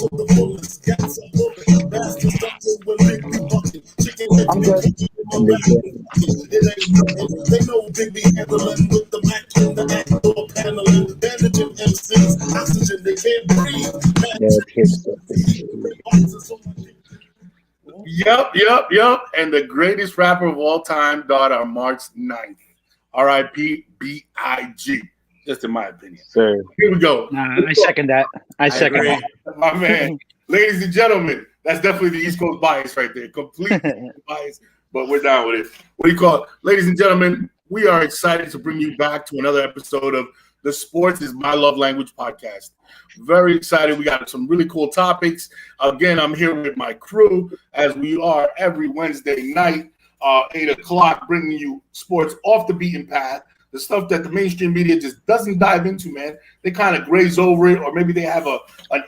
I'm good. They know Big B handling with the Mac in the act or paneling, bandaging MCs, oxygen they can't breathe. Yep. And the greatest rapper of all time died on March 9th. R.I.P. B.I.G. Just in my opinion. Sir. Here we go. I second that. I second that. My man. Ladies and gentlemen, that's definitely the East Coast bias right there. Complete bias, but we're down with it. What do you call it? Ladies and gentlemen, we are excited to bring you back to another episode of the Sports is My Love Language podcast. Very excited. We got some really cool topics. Again, I'm here with my crew as we are every Wednesday night, 8 o'clock, bringing you sports off the beaten path. The stuff that the mainstream media just doesn't dive into, man. They kind of graze over it, or maybe they have an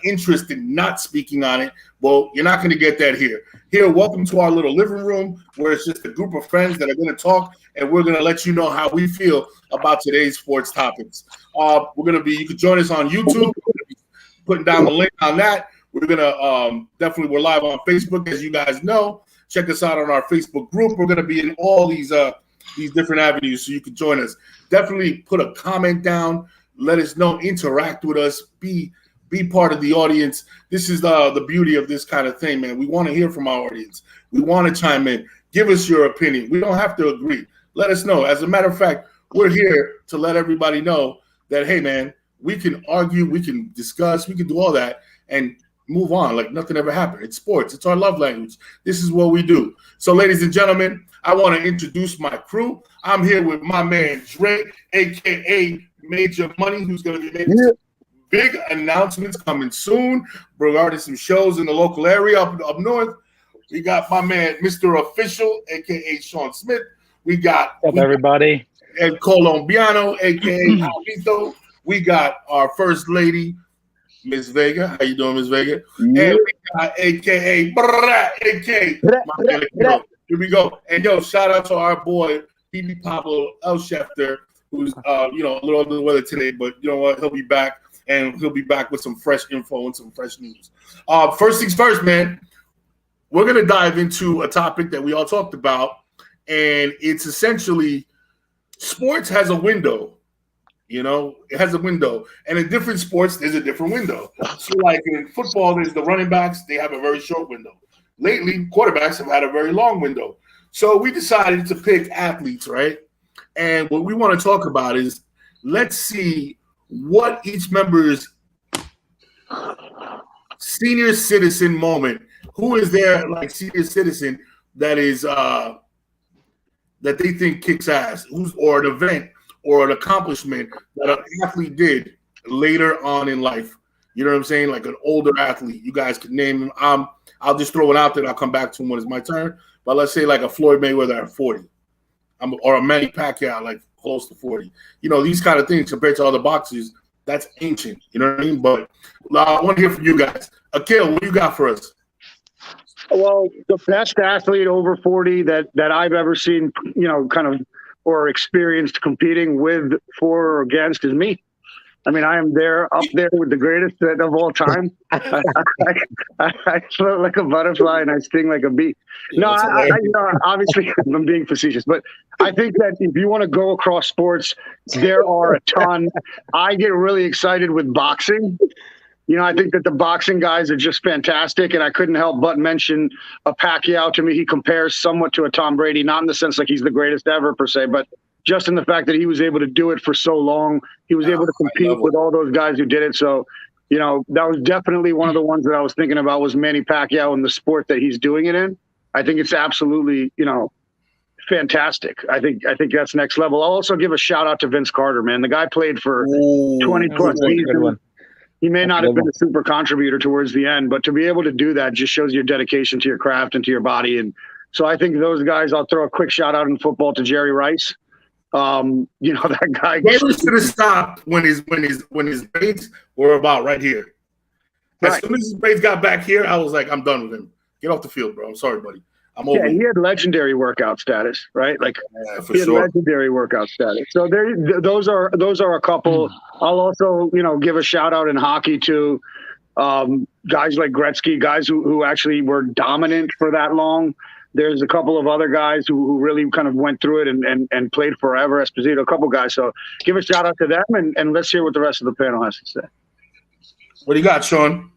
interest in not speaking on it. Well, you're not going to get that here. Here, welcome to our little living room where it's just a group of friends that are going to talk, and we're going to let you know how we feel about today's sports topics. You can join us on YouTube. We're going to be putting down the link on that. We're going to definitely, we're live on Facebook, as you guys know. Check us out on our Facebook group. We're going to be in all these different avenues, so you can join us. Definitely put a comment down. Let us know. Interact with us. Be part of the audience. This is the beauty of this kind of thing, man. We want to hear from our audience. We want to chime in. Give us your opinion. We don't have to agree. Let us know. As a matter of fact, we're here to let everybody know that, hey, man, we can argue, we can discuss, we can do all that, and move on like nothing ever happened. It's sports. It's our love language. This is what we do. So, ladies and gentlemen, I want to introduce my crew. I'm here with my man Dre, a.k.a. Major Money, who's going to be making some big announcements coming soon regarding some shows in the local area up north. We got my man Mr. Official, a.k.a. Sean Smith. We got everybody. Ed Colombiano, a.k.a. Alvito. We got our First Lady, Miss Vega. How you doing, Miss Vega? And we got a.k.a. a.k.a. Here we go. And yo, shout out to our boy, PB Pablo El Schefter, who's a little under the weather today, but you know what? He'll be back, and he'll be back with some fresh info and some fresh news. First things first, man. We're gonna dive into a topic that we all talked about, and it's essentially sports has a window. It has a window, and in different sports, there's a different window. So, like in football, there's the running backs; they have a very short window. Lately, quarterbacks have had a very long window. So we decided to pick athletes, right? And what we want to talk about is let's see what each member's senior citizen moment. Who is their senior citizen that is that they think kicks ass? Or an event or an accomplishment that an athlete did later on in life. You know what I'm saying? Like an older athlete. You guys could name him. I'll just throw it out there and I'll come back to him when it's my turn. But let's say like a Floyd Mayweather at 40. Or a Manny Pacquiao like close to 40. These kind of things compared to other boxers, that's ancient. You know what I mean? But I want to hear from you guys. Akil, what do you got for us? Well, the best athlete over 40 that I've ever seen, or experienced competing with, for, or against is me. I mean, I am up there with the greatest of all time. I float like a butterfly and I sting like a bee. No, obviously I'm being facetious, but I think that if you want to go across sports, there are a ton. I get really excited with boxing. I think that the boxing guys are just fantastic, and I couldn't help but mention a Pacquiao. To me, he compares somewhat to a Tom Brady, not in the sense like he's the greatest ever per se, but just in the fact that he was able to do it for so long. He was able to compete with all those guys who did it. So, that was definitely one of the ones that I was thinking about was Manny Pacquiao and the sport that he's doing it in. I think it's absolutely, fantastic. I think that's next level. I'll also give a shout out to Vince Carter, man. The guy played for 20 plus seasons. He may not have been a super contributor towards the end, but to be able to do that just shows your dedication to your craft and to your body. And so I think those guys, I'll throw a quick shout out in football to Jerry Rice. That guy. Jerry should have stopped when his braids were about right here. As soon as his braids got back here, I was like, I'm done with him. Get off the field, bro. I'm sorry, buddy. I'm over. Yeah, he had legendary workout status, right? Like he had legendary workout status. So those are a couple. I'll also, give a shout out in hockey to, Guys like Gretzky, guys who actually were dominant for that long. There's a couple of other guys who really kind of went through it and played forever. Esposito, a couple guys. So give a shout out to them, and let's hear what the rest of the panel has to say. What do you got, Sean?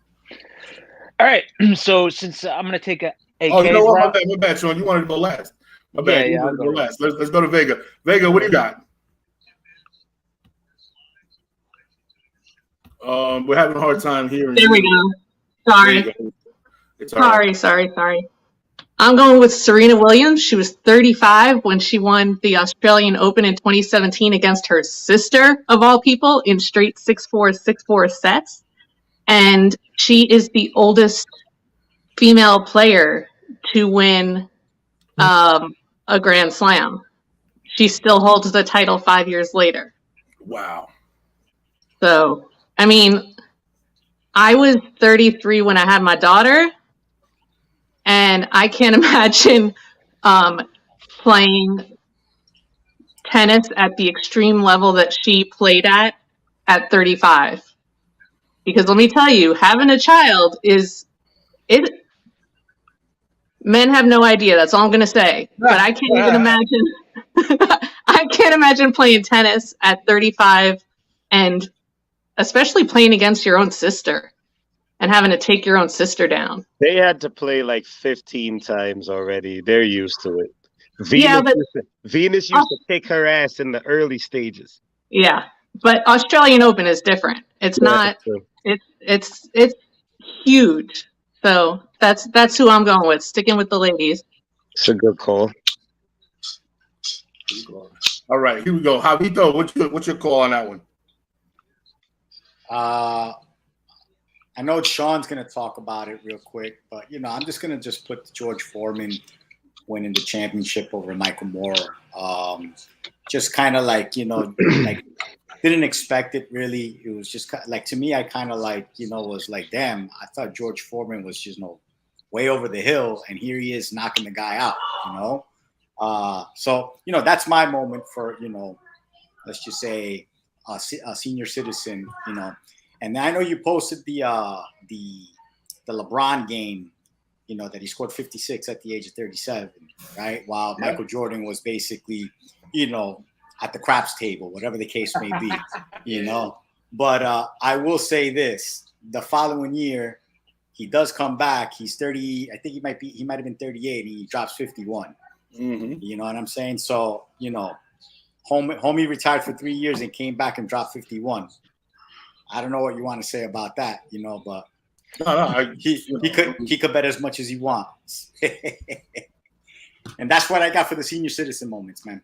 All right. So since I'm going to take a Oh, you know what? My bad, Sean. You wanted to go last. My bad. Yeah, I'll go last. Let's go to Vega. Vega, what do you got? We're having a hard time hearing. There we go. Sorry. It's all right. Sorry. I'm going with Serena Williams. She was 35 when she won the Australian Open in 2017 against her sister, of all people, in straight 6-4, 6-4 sets. And she is the oldest female player to win a Grand Slam. She still holds the title 5 years later. Wow. So, I mean, I was 33 when I had my daughter, and I can't imagine playing tennis at the extreme level that she played at 35. Because let me tell you, having a child men have no idea. That's all I'm going to say. But I can't even imagine. I can't imagine playing tennis at 35, and especially playing against your own sister and having to take your own sister down. They had to play like 15 times already. They're used to it. Venus used to kick her ass in the early stages. Yeah, but Australian Open is different. It's not. It's huge. So that's who I'm going with. Sticking with the ladies. It's a good call. All right, here we go. Javito, what's your call on that one? I know Sean's going to talk about it real quick, but, I'm just going to put George Foreman winning the championship over Michael Moore. Just kind of like, like didn't expect it really. It was just like, to me, I kind of like, was like, damn, I thought George Foreman was just, way over the hill, and here he is knocking the guy out, So, that's my moment for, let's just say a senior citizen, And I know you posted the LeBron game, that he scored 56 at the age of 37, right? While Michael Jordan was basically, at the craps table, whatever the case may be, But I will say this: the following year, he does come back. He's 30. I think he might have been 38. And he drops 51. Mm-hmm. You know what I'm saying? So, homie retired for 3 years and came back and dropped 51. I don't know what you want to say about that, but he could bet as much as he wants. And that's what I got for the senior citizen moments, man.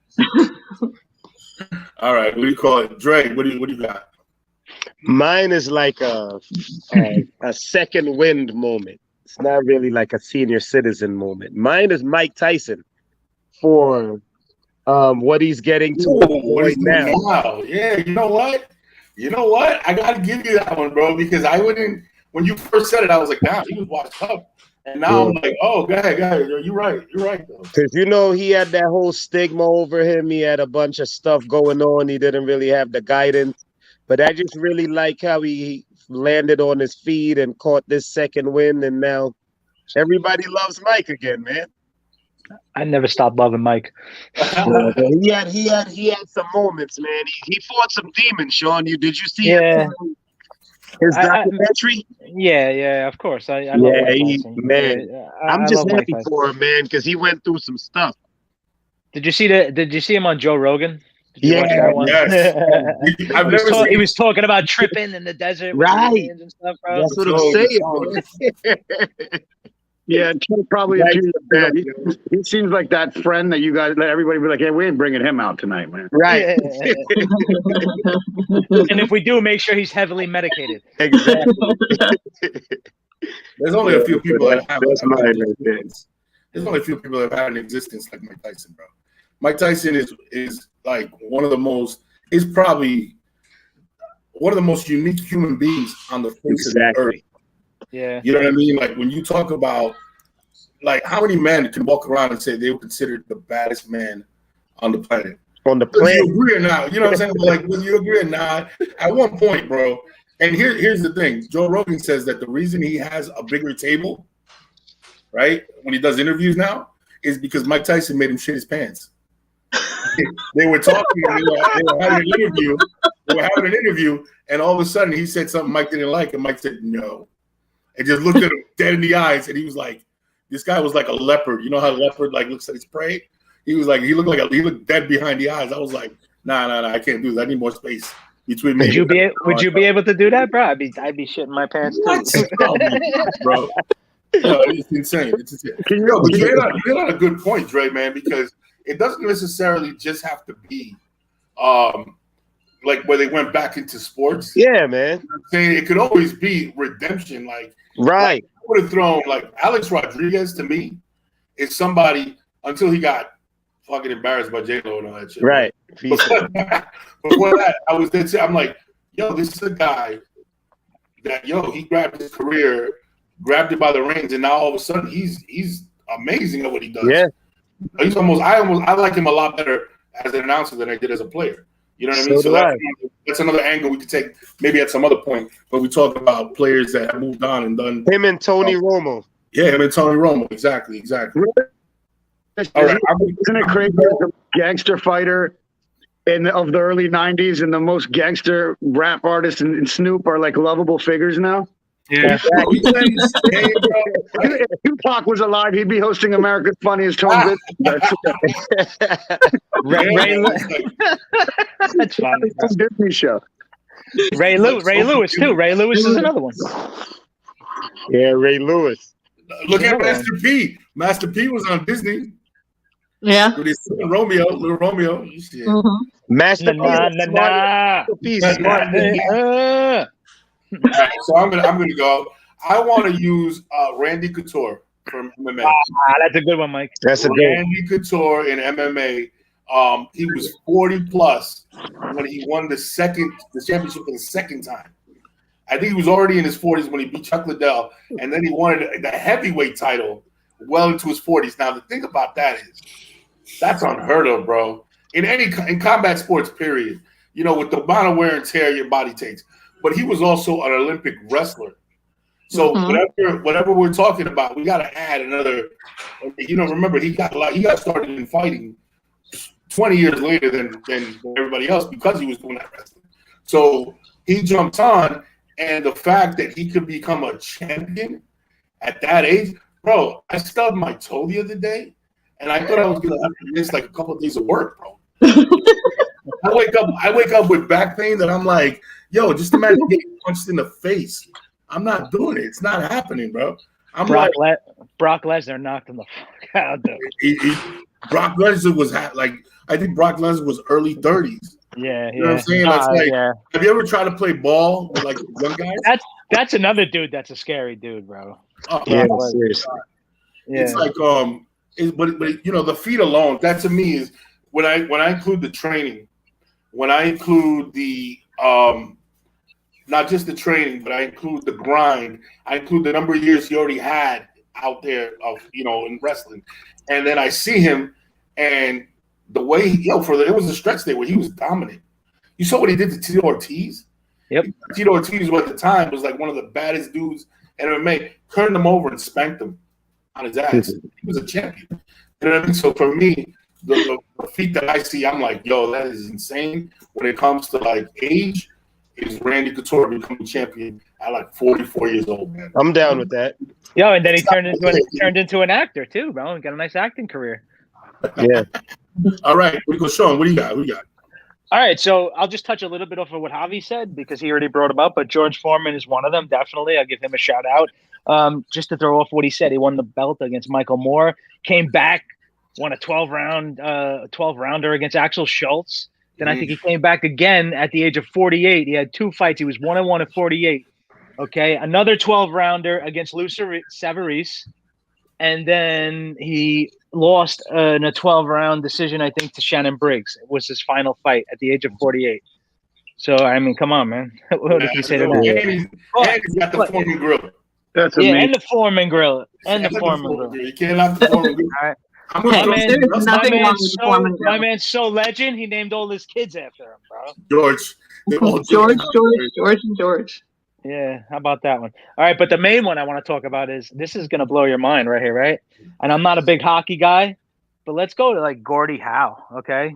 All right, what do you call it? Dre, what do you got? Mine is like a second wind moment. It's not really like a senior citizen moment. Mine is Mike Tyson for what he's getting to right now. Wow. Yeah, you know what? I got to give you that one, bro, because when you first said it, I was like, damn, he was washed up. And now I'm like, oh, go ahead. You're right, though. Because, he had that whole stigma over him. He had a bunch of stuff going on. He didn't really have the guidance. But I just really like how he landed on his feet and caught this second win. And now everybody loves Mike again, man. I never stopped loving Mike. He had some moments, man. He fought some demons, Sean. Did you see his documentary? Yeah, of course. I love man. I'm just happy for him, man, because he went through some stuff. Did you see him on Joe Rogan? Did you watch that one? Yes. He was talking about tripping in the desert, right? And stuff, bro. That's what I'm saying. Yeah, probably. He seems like that friend that you guys let everybody be like, "Hey, we ain't bringing him out tonight, man." Right. And if we do, make sure he's heavily medicated. Exactly. There's only a few people that have. There's only a few people that have had an existence like Mike Tyson, bro. Mike Tyson is like one of the most. Is probably one of the most unique human beings on the face of the earth. Yeah. You know what I mean? Like when you talk about like how many men can walk around and say they were considered the baddest man on the planet. On the planet. Whether you agree or not, you know what I'm saying? But like whether you agree or not, at one point, bro, And here's the thing. Joe Rogan says that the reason he has a bigger table, right, when he does interviews now, is because Mike Tyson made him shit his pants. They were talking, and they were having an interview. They were having an interview, and all of a sudden he said something Mike didn't like, and Mike said no. And just looked at him dead in the eyes, and he was like, this guy was like a leopard. You know how a leopard like looks at his prey? He looked dead behind the eyes. I was like, nah, I can't do that. I need more space between me. Would you be able to do that, bro? I'd be shitting my pants too. Bro. No, it's insane. It's insane. But you hit on a good point, Dre, man, because it doesn't necessarily just have to be like where they went back into sports. Yeah, man. You know I'm saying it could always be redemption. Like, right. I would have thrown like Alex Rodriguez to me is somebody until he got fucking embarrassed by J-Lo and all that shit. Right. Before that, I was dead set. I'm like, yo, this is a guy that he grabbed his career, grabbed it by the reins, and now all of a sudden he's amazing at what he does. Yeah. He's I like him a lot better as an announcer than I did as a player. You know what I mean? So that's another angle we could take maybe at some other point when we talk about players that have moved on and done. Him and Tony Romo. Yeah, him and Tony Romo. Exactly. All right. Isn't it crazy that the gangster fighter of the early 90s and the most gangster rap artists and Snoop are like lovable figures now? Yeah. If Tupac was alive, he'd be hosting America's Funniest Home Videos. That's funny. Disney show. Ray Lewis too. Ray Lewis is another one. Yeah, Ray Lewis. Look at Master P. Master P was on Disney. Yeah. With his little Romeo. Mm-hmm. Master P. Right, so I'm gonna go. I want to use Randy Couture from MMA. That's a good one, Mike. That's a good one. Randy Couture in MMA. He was 40 plus when he won the championship for the second time. I think he was already in his 40s when he beat Chuck Liddell, and then he won the heavyweight title well into his 40s. Now the thing about that is that's unheard of, bro. In combat sports, period. You know, with the amount of wear and tear your body takes. But he was also an Olympic wrestler. So whatever we're talking about, we got to add another. Remember he got started in fighting 20 years later than everybody else because he was doing that wrestling. So he jumped on, and the fact that he could become a champion at that age, bro. I stubbed my toe the other day, and I thought I was gonna have to miss like a couple of days of work, bro. I wake up with back pain that I'm like, yo, just imagine getting punched in the face. I'm not doing it. It's not happening, bro. Brock Lesnar knocked him the fuck out, though. Brock Lesnar was I think Brock Lesnar was early 30s. Yeah, you know what I'm saying? Have you ever tried to play ball with like young guys? That's another dude. That's a scary dude, bro. Oh, yeah, seriously. Yeah. It's like but the feet alone. That to me is when I include the training, when I include the not just the training, but I include the grind. I include the number of years he already had out there in wrestling, and then I see him and the way it was a stretch there where he was dominant. You saw what he did to Tito Ortiz. Yep. Tito Ortiz at the time was like one of the baddest dudes in MMA. Turned him over and spanked him on his ass. He was a champion. You know what I mean? So for me, the feat that I see, I'm like, yo, that is insane. When it comes to like age, is Randy Couture becoming champion at like 44 years old, man. I'm down with that. Yo, and then he turned into an actor too, bro. He got a nice acting career. Yeah. All right, we go, Sean. What do you got? All right, so I'll just touch a little bit off of what Javi said because he already brought him up, but George Foreman is one of them, definitely. I'll give him a shout out. Just to throw off what he said, he won the belt against Michael Moore, came back, won a 12-rounder against Axel Schultz. Then I think he came back again at the age of 48. He had 2 fights. He was 1-1 at 48. Okay, another 12-rounder against Lou Savarese. And then he lost in a 12-round decision, I think, to Shannon Briggs. It was his final fight at the age of 48. So, I mean, come on, man. What did you say to that? And he's got the Foreman grill. That's amazing. And the Foreman grill. And the Foreman grill. You can't have the Foreman grill. All right. My man's so legend, he named all his kids after him, bro. George. George. Yeah, how about that one? All right, but the main one I want to talk about is this is gonna blow your mind right here, right? And I'm not a big hockey guy, but let's go to like Gordie Howe, okay?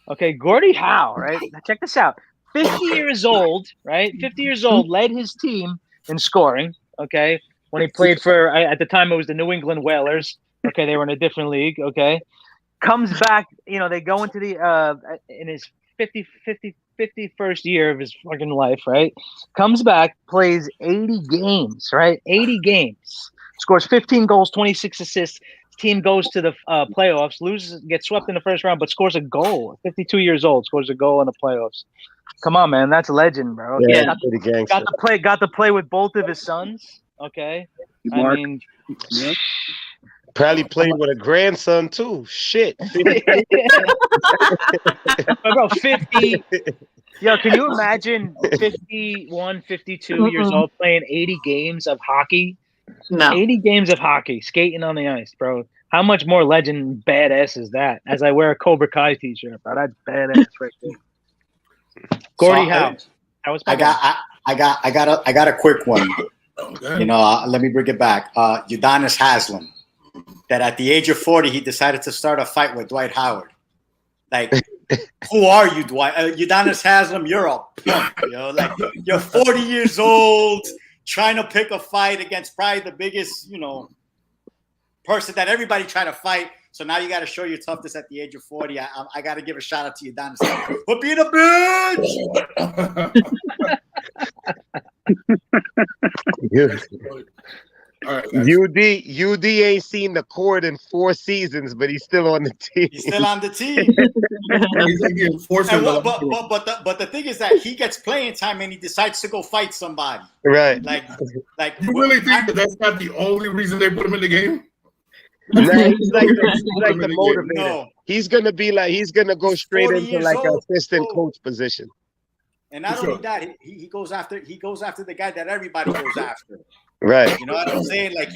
Okay, Gordie Howe, right? Now check this out. 50 years old, right? 50 years old, led his team in scoring, okay? When he played for, at the time, it was the New England Whalers. Okay, they were in a different league, okay? Comes back, they go into in his 51st year of his fucking life, right? Comes back, plays 80 games, right? 80 games. Scores 15 goals, 26 assists. Team goes to the playoffs, loses, gets swept in the first round, but scores a goal. 52 years old, scores a goal in the playoffs. Come on, man, that's legend, bro. Yeah, got to play with both of his sons. Okay, I mean, probably played with a grandson too. Shit, bro, 50. Yo, can you imagine 51, 52 years old playing 80 games of hockey? No. 80 games of hockey, skating on the ice, bro. How much more legend badass is that? As I wear a Cobra Kai t-shirt, bro. That's badass right there. Gordie Howe. I got a quick one. Okay. Let me bring it back. Udonis Haslem, that at the age of 40, he decided to start a fight with Dwight Howard. Like, who are you, Dwight? Udonis Haslem, you're a punk, Like, you're 40 years old, trying to pick a fight against probably the biggest, person that everybody try to fight. So now you got to show your toughness at the age of 40. I got to give a shout out to Udonis Haslem for being a bitch. All right, UD ain't seen the court in 4 seasons, but he's still on the team. He's still on the team. But the thing is that he gets playing time and he decides to go fight somebody. Right. Like you really think that that's not the only reason they put him in the game? He's like the motivator. No. He's gonna go straight into like an assistant coach position. And not only that, he goes after the guy that everybody goes after. Right. You know what I'm saying? Like,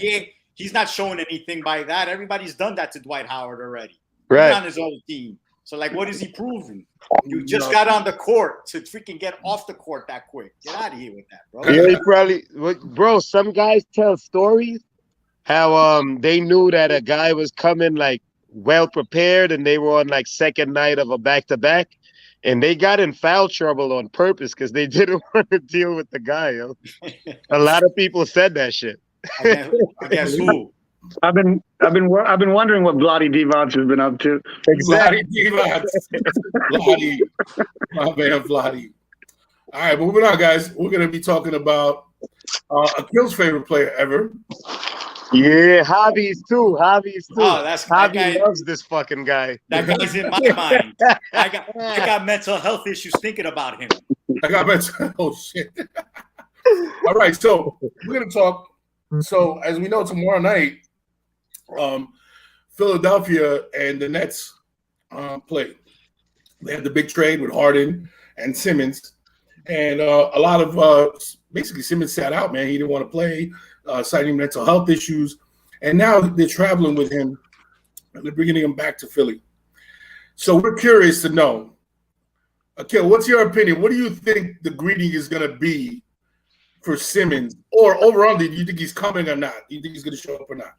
he's not showing anything by that. Everybody's done that to Dwight Howard already. Right. He's on his own team. So, like, what is he proving? You just got on the court to freaking get off the court that quick. Get out of here with that, bro. Yeah, he probably, bro. Some guys tell stories how they knew that a guy was coming like well prepared, and they were on like second night of a back-to-back. And they got in foul trouble on purpose because they didn't want to deal with the guy. A lot of people said that shit. I guess who? I've been wondering what Bloody Divac has been up to. Exactly. Bloody. My man, Bloody. All right, moving on, guys. We're gonna be talking about Akil's favorite player ever. Yeah, Javi's too. Oh, Javi loves this fucking guy. That guy's in my mind. I got mental health issues thinking about him. Oh shit. All right, so we're gonna talk. So as we know, tomorrow night, Philadelphia and the Nets play. They had the big trade with Harden and Simmons, and a lot of basically Simmons sat out. Man, he didn't want to play. Citing mental health issues, and now they're traveling with him and they're bringing him back to Philly. So we're curious to know, Akil, what's your opinion? What do you think the greeting is going to be for Simmons? Or overall, do you think he's coming or not? Do you think he's going to show up or not?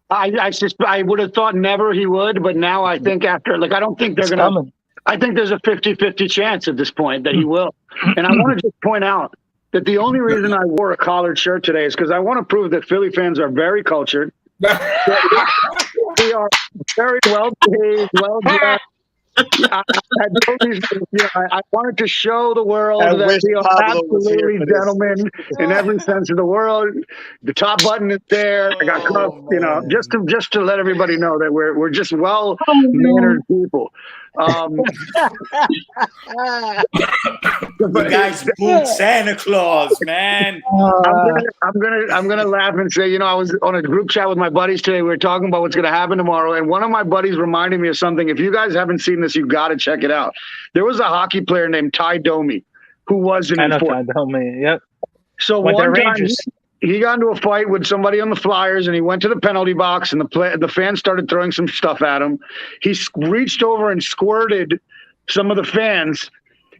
I would have thought never he would, but now I think after, I don't think they're going to. I think there's a 50-50 chance at this point that he will. And I want to just point out that the only reason I wore a collared shirt today is because I want to prove that Philly fans are very cultured. We are very well behaved, well dressed. I wanted to show the world that we are absolutely gentlemen in every sense of the world. The top button is there. I got cuffs, just to let everybody know that we're just well mannered people. The guy's boom Santa Claus, man. I'm gonna laugh and say, I was on a group chat with my buddies today. We were talking about what's gonna happen tomorrow, and one of my buddies reminded me of something. If you guys haven't seen this, you got to check it out. There was a hockey player named Ty Domi who was an enforcer. Ty Domi, yep. So one time he got into a fight with somebody on the Flyers, and he went to the penalty box, and the fans started throwing some stuff at him. He reached over and squirted some of the fans,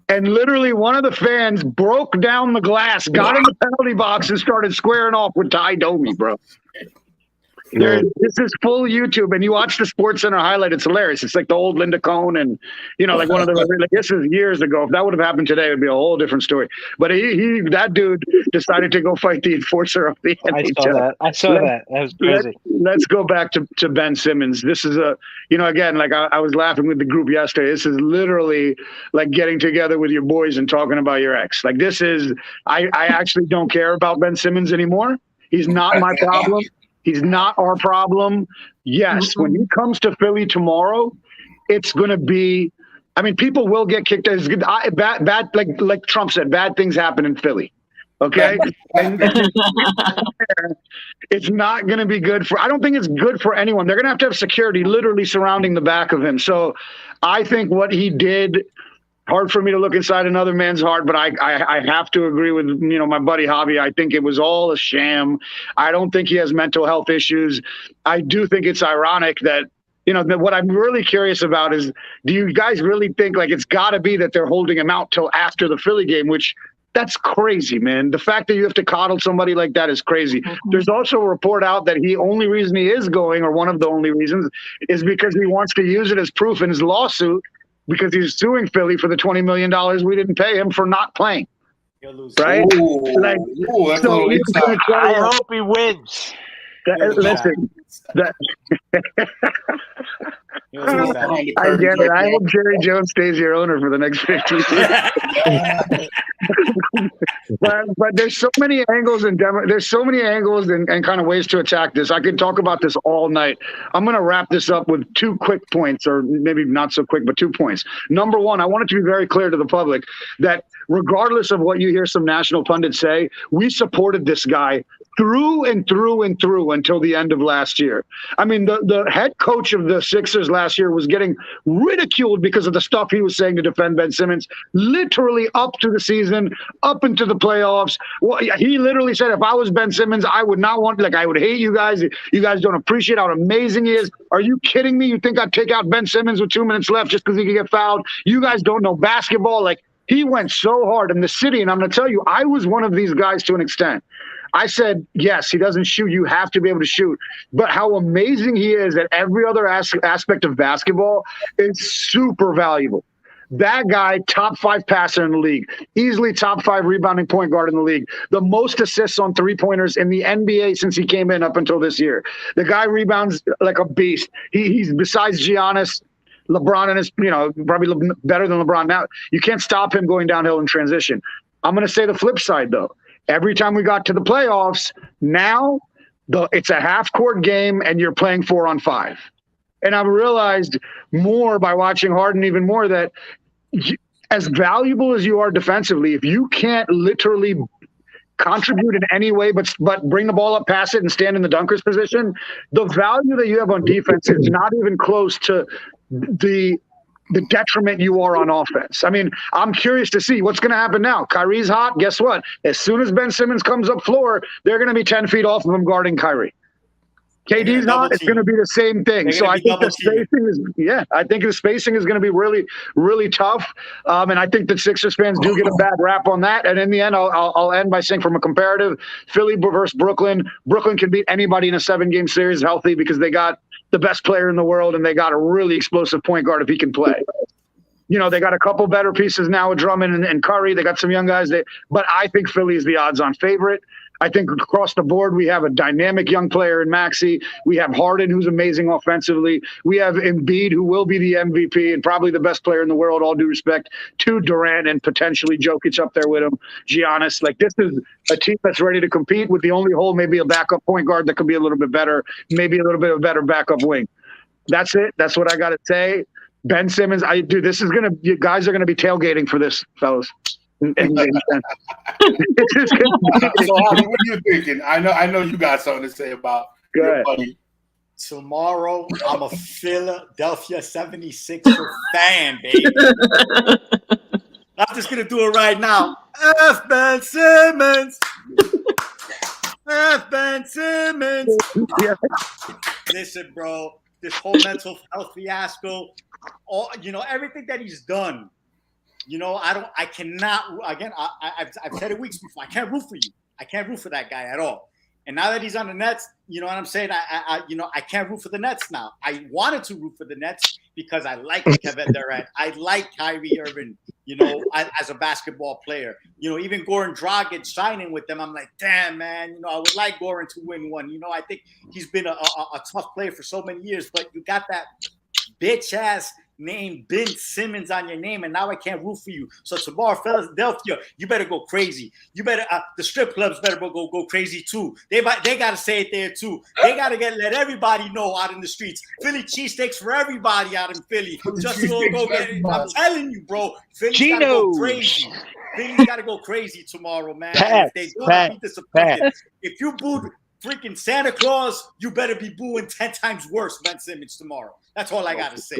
And literally one of the fans broke down the glass, got in the penalty box, and started squaring off with Ty Domi, bro. This is full YouTube, and you watch the Sports Center highlight. It's hilarious. It's like the old Linda Cohn, and like one of the. Like, this is years ago. If that would have happened today, it would be a whole different story. But that dude decided to go fight the enforcer of the NHL. I saw that. That was crazy. Let's go back to Ben Simmons. This is again, like I was laughing with the group yesterday. This is literally like getting together with your boys and talking about your ex. Like this is. I actually don't care about Ben Simmons anymore. He's not my problem. He's not our problem. Yes, when he comes to Philly tomorrow, it's going to be. I mean, people will get kicked. Bad, like Trump said, bad things happen in Philly. Okay, and it's not going to be good for. I don't think it's good for anyone. They're going to have security literally surrounding the back of him. So, I think what he did. Hard for me to look inside another man's heart, but I have to agree with my buddy Javi. I think it was all a sham. I don't think he has mental health issues. I do think it's ironic that what I'm really curious about is, do you guys really think like it's got to be that they're holding him out till after the Philly game? Which that's crazy, man. The fact that you have to coddle somebody like that is crazy. There's also a report out that only reason he is going, or one of the only reasons, is because he wants to use it as proof in his lawsuit. Because he's suing Philly for the $20 million we didn't pay him for not playing. Right? That's I hope he wins. Listen, I get it. I hope Jerry Jones stays your owner for the next 15 years. but there's so many angles and kind of ways to attack this. I could talk about this all night. I'm going to wrap this up with 2 quick points, or maybe not so quick, but 2 points. Number one, I want it to be very clear to the public that regardless of what you hear some national pundits say, we supported this guy through and through and through until the end of last year. I mean, the head coach of the Sixers last year was getting ridiculed because of the stuff he was saying to defend Ben Simmons, literally up to the season, up into the playoffs. Well, he literally said, if I was Ben Simmons, I would not want, I would hate you guys. You guys don't appreciate how amazing he is. Are you kidding me? You think I'd take out Ben Simmons with 2 minutes left just because he could get fouled? You guys don't know basketball. He went so hard in the city. And I'm going to tell you, I was one of these guys to an extent. I said, yes, he doesn't shoot. You have to be able to shoot. But how amazing he is at every other aspect of basketball is super valuable. That guy, top 5 passer in the league, easily top 5 rebounding point guard in the league, the most assists on 3-pointers in the NBA since he came in up until this year. The guy rebounds like a beast. He's besides Giannis, LeBron, and is probably better than LeBron now. You can't stop him going downhill in transition. I'm going to say the flip side, though. Every time we got to the playoffs, now it's a half-court game and you're playing 4-on-5. And I've realized more by watching Harden even more that as valuable as you are defensively, if you can't literally contribute in any way but bring the ball up, pass it, and stand in the dunker's position, the value that you have on defense is not even close to the detriment you are on offense. I mean, I'm curious to see what's going to happen now. Kyrie's hot. Guess what? As soon as Ben Simmons comes up floor, they're going to be 10 feet off of him guarding Kyrie. KD's not. It's going to be the same thing. So I think the spacing is going to be really, really tough. And I think that Sixers fans do get a bad rap on that. And in the end, I'll end by saying from a comparative, Philly versus Brooklyn. Brooklyn can beat anybody in a 7-game series healthy because they got the best player in the world and they got a really explosive point guard if he can play. They got a couple better pieces now with Drummond and Curry. They got some young guys. But I think Philly is the odds-on favorite. I think across the board, we have a dynamic young player in Maxey. We have Harden, who's amazing offensively. We have Embiid, who will be the MVP and probably the best player in the world, all due respect to Durant and potentially Jokic up there with him, Giannis. This is a team that's ready to compete with the only hole, maybe a backup point guard that could be a little bit better, maybe a little bit of better backup wing. That's it. That's what I got to say. Ben Simmons, you guys are going to be tailgating for this, fellas. So, Harvey, what are you thinking? I know you got something to say about your buddy. Tomorrow, I'm a Philadelphia 76er fan, baby. I'm just going to do it right now. F. Ben Simmons. F. Ben Simmons. Listen, bro, this whole mental health fiasco, everything that he's done you know, I cannot. Again, I've said it weeks before. I can't root for you. I can't root for that guy at all. And now that he's on the Nets, you know what I'm saying? I can't root for the Nets now. I wanted to root for the Nets because I like Kevin Durant. I like Kyrie Irving, you know, as a basketball player. You know, even Goran Dragic signing with them, I'm like, damn, man, you know, I would like Goran to win one. You know, I think he's been a tough player for so many years, but you got that bitch-ass name Ben Simmons on your name, and now I can't root for you. So tomorrow, Philadelphia, you better go crazy. You better the strip clubs better go crazy too. They got to say it there too. They got to let everybody know out in the streets. Philly cheesesteaks for everybody out in Philly. Just to go get it. I'm telling you, bro. Philly's got to go crazy. Philly's got to go crazy tomorrow, man. If they do, I'll be disappointed. If you booed freaking Santa Claus, you better be booing 10 times worse Ben Simmons tomorrow. That's all I got to say.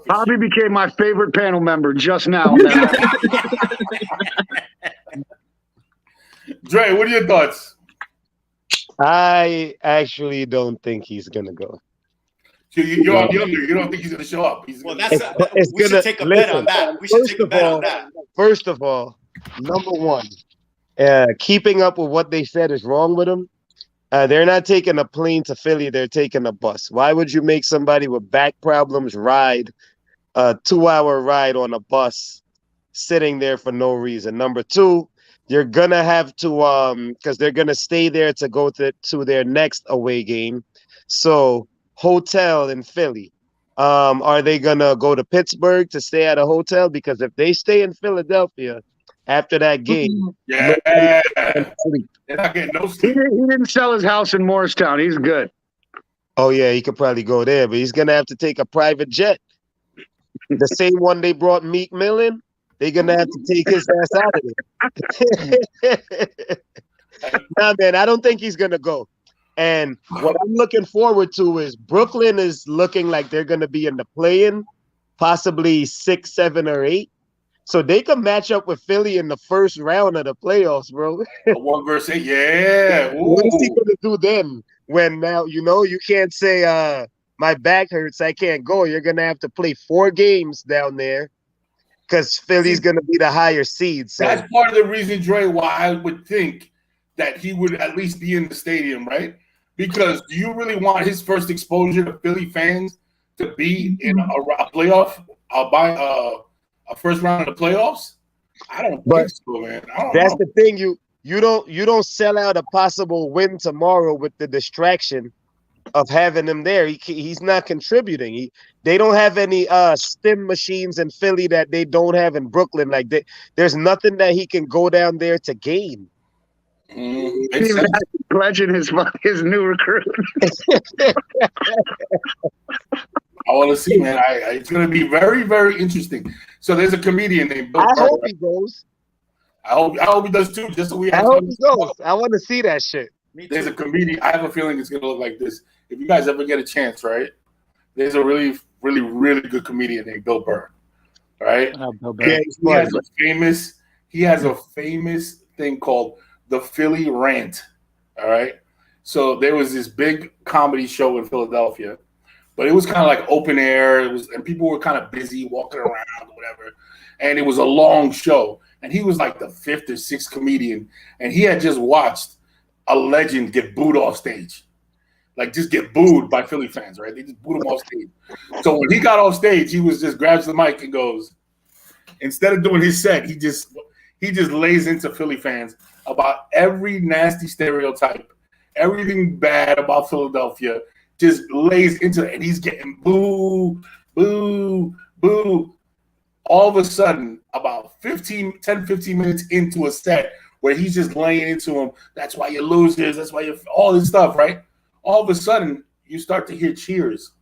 Bobby became my favorite panel member just now. Man. Dre, what are your thoughts? I actually don't think he's gonna go. You're on the under. You don't think he's gonna show up? We should take a bet on that. We should take a bet on that. First of all, number one, keeping up with what they said is wrong with him. They're not taking a plane to Philly. They're taking a bus. Why would you make somebody with back problems ride a 2-hour ride on a bus sitting there for no reason? Number two, you're going to have to, because they're going to stay there to go to their next away game. So hotel in Philly. Are they going to go to Pittsburgh to stay at a hotel? Because if they stay in Philadelphia after that game, they're not getting no sleep. He didn't sell his house in Morristown. He's good. Oh, yeah, he could probably go there, but he's going to have to take a private jet. The same one they brought Meek Mill in, they're going to have to take his ass out of there. Nah, man, I don't think he's going to go. And what I'm looking forward to is Brooklyn is looking like they're going to be in the play-in, possibly 6, 7, or 8. So they can match up with Philly in the first round of the playoffs, bro. 1 versus 8, yeah. Ooh. What is he going to do then? When now, you know, you can't say, my back hurts, I can't go. You're going to have to play 4 games down there because Philly's going to be the higher seed. So. That's part of the reason, Dre, why I would think that he would at least be in the stadium, right? Because do you really want his first exposure to Philly fans to be in a playoff, a first round of the playoffs? I don't think so, man. That's the thing. You don't sell out a possible win tomorrow with the distraction of having him there. He's not contributing. They don't have any stim machines in Philly that they don't have in Brooklyn. Like there's nothing that he can go down there to gain. He's pledging his new recruit. I want to see, man. It's going to be very, very interesting. So there's a comedian named Bill. I hope he goes. I hope he does too. Just so we. I hope he goes. I want to see that shit. There's a comedian. I have a feeling it's going to look like this. If you guys ever get a chance, right? There's a really, really, really good comedian named Bill Burr. Right? Bill Burr. He has a famous thing called the Philly Rant. All right. So there was this big comedy show in Philadelphia. But it was kind of like open air. And people were kind of busy walking around or whatever. And it was a long show. And he was like the 5th or 6th comedian. And he had just watched a legend get booed off stage. Like just get booed by Philly fans, right? They just booed him off stage. So when he got off stage, he was just grabs the mic and goes, instead of doing his set, he just lays into Philly fans about every nasty stereotype, everything bad about Philadelphia. Just lays into it, and he's getting boo, boo, boo. All of a sudden, about 10, 15 minutes into a set where he's just laying into him, that's why you're losers, that's why you're all this stuff, right? All of a sudden, you start to hear cheers,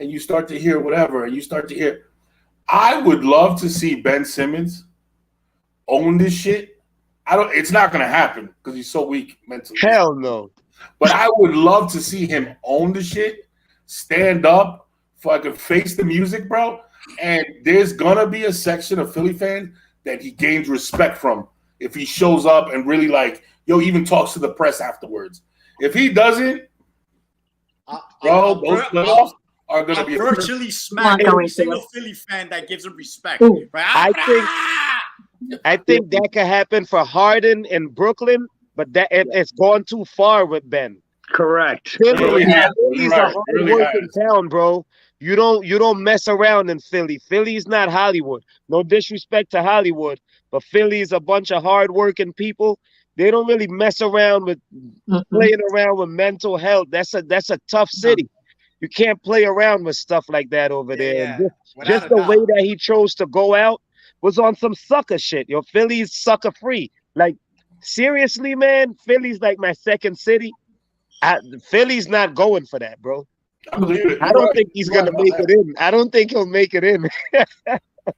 and you start to hear whatever, and you start to hear. I would love to see Ben Simmons own this shit. It's not going to happen because he's so weak mentally. Hell no. But I would love to see him own the shit, stand up, fucking face the music, bro. And there's gonna be a section of Philly fans that he gains respect from if he shows up and really even talks to the press afterwards. If he doesn't, bro, those playoffs, are going to be virtually smack Not every going to. single Philly fan that gives him respect. Ooh. Right? I think that could happen for Harden in Brooklyn, but it's gone too far with Ben. Correct. Really has. Philly's Right, a hard really working has. town, bro. You don't mess around in Philly. Philly's not Hollywood. No disrespect to Hollywood, but Philly's a bunch of hard working people. They don't really mess around with playing around with mental health. That's a tough city. You can't play around with stuff like that over there. Yeah. And Without just a the doubt. way that he chose to go out was on some sucker shit. Yo, Philly's sucker free. Like, seriously, man, Philly's like my second city. Philly's not going for that, bro. I believe it. I don't think he's gonna make it in. I don't think he'll make it in.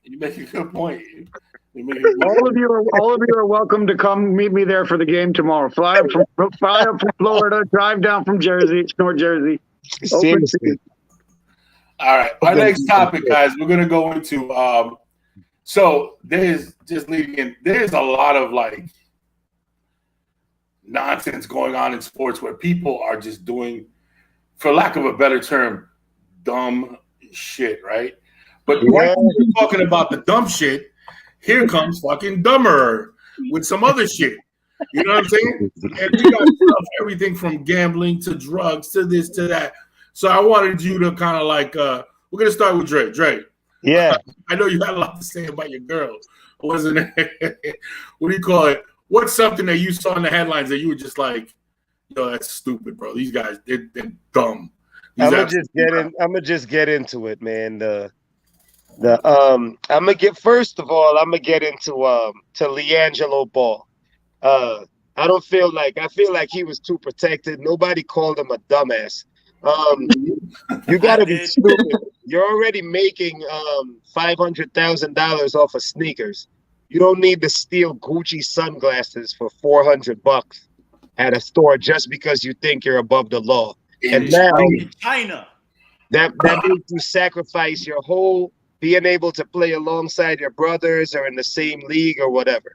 You make a good point. All of you are welcome to come meet me there for the game tomorrow. Fly up from Florida, drive down from Jersey, North Jersey. Seriously. All right. Our next topic, guys, we're gonna go into so there's a lot of like nonsense going on in sports where people are just doing, for lack of a better term, dumb shit, right? But right when we're talking about the dumb shit, here comes fucking Dumberer with some other shit. You know what I'm saying? And we got stuff, everything from gambling to drugs to this to that. So I wanted you to kind of like, we're gonna start with Dre. Dre, Yeah. I know you had a lot to say about your girl, wasn't it? What do you call it? What's something that you saw in the headlines that you were just like, yo, that's stupid, bro. These guys, they're dumb. I'm gonna just get into it, man. I'm gonna get into to LiAngelo Ball. I feel like he was too protected. Nobody called him a dumbass. You gotta be stupid. You're already making $500,000 off of sneakers. You don't need to steal Gucci sunglasses for $400 at a store just because you think you're above the law. And now in China, that means you sacrifice your whole being able to play alongside your brothers or in the same league or whatever.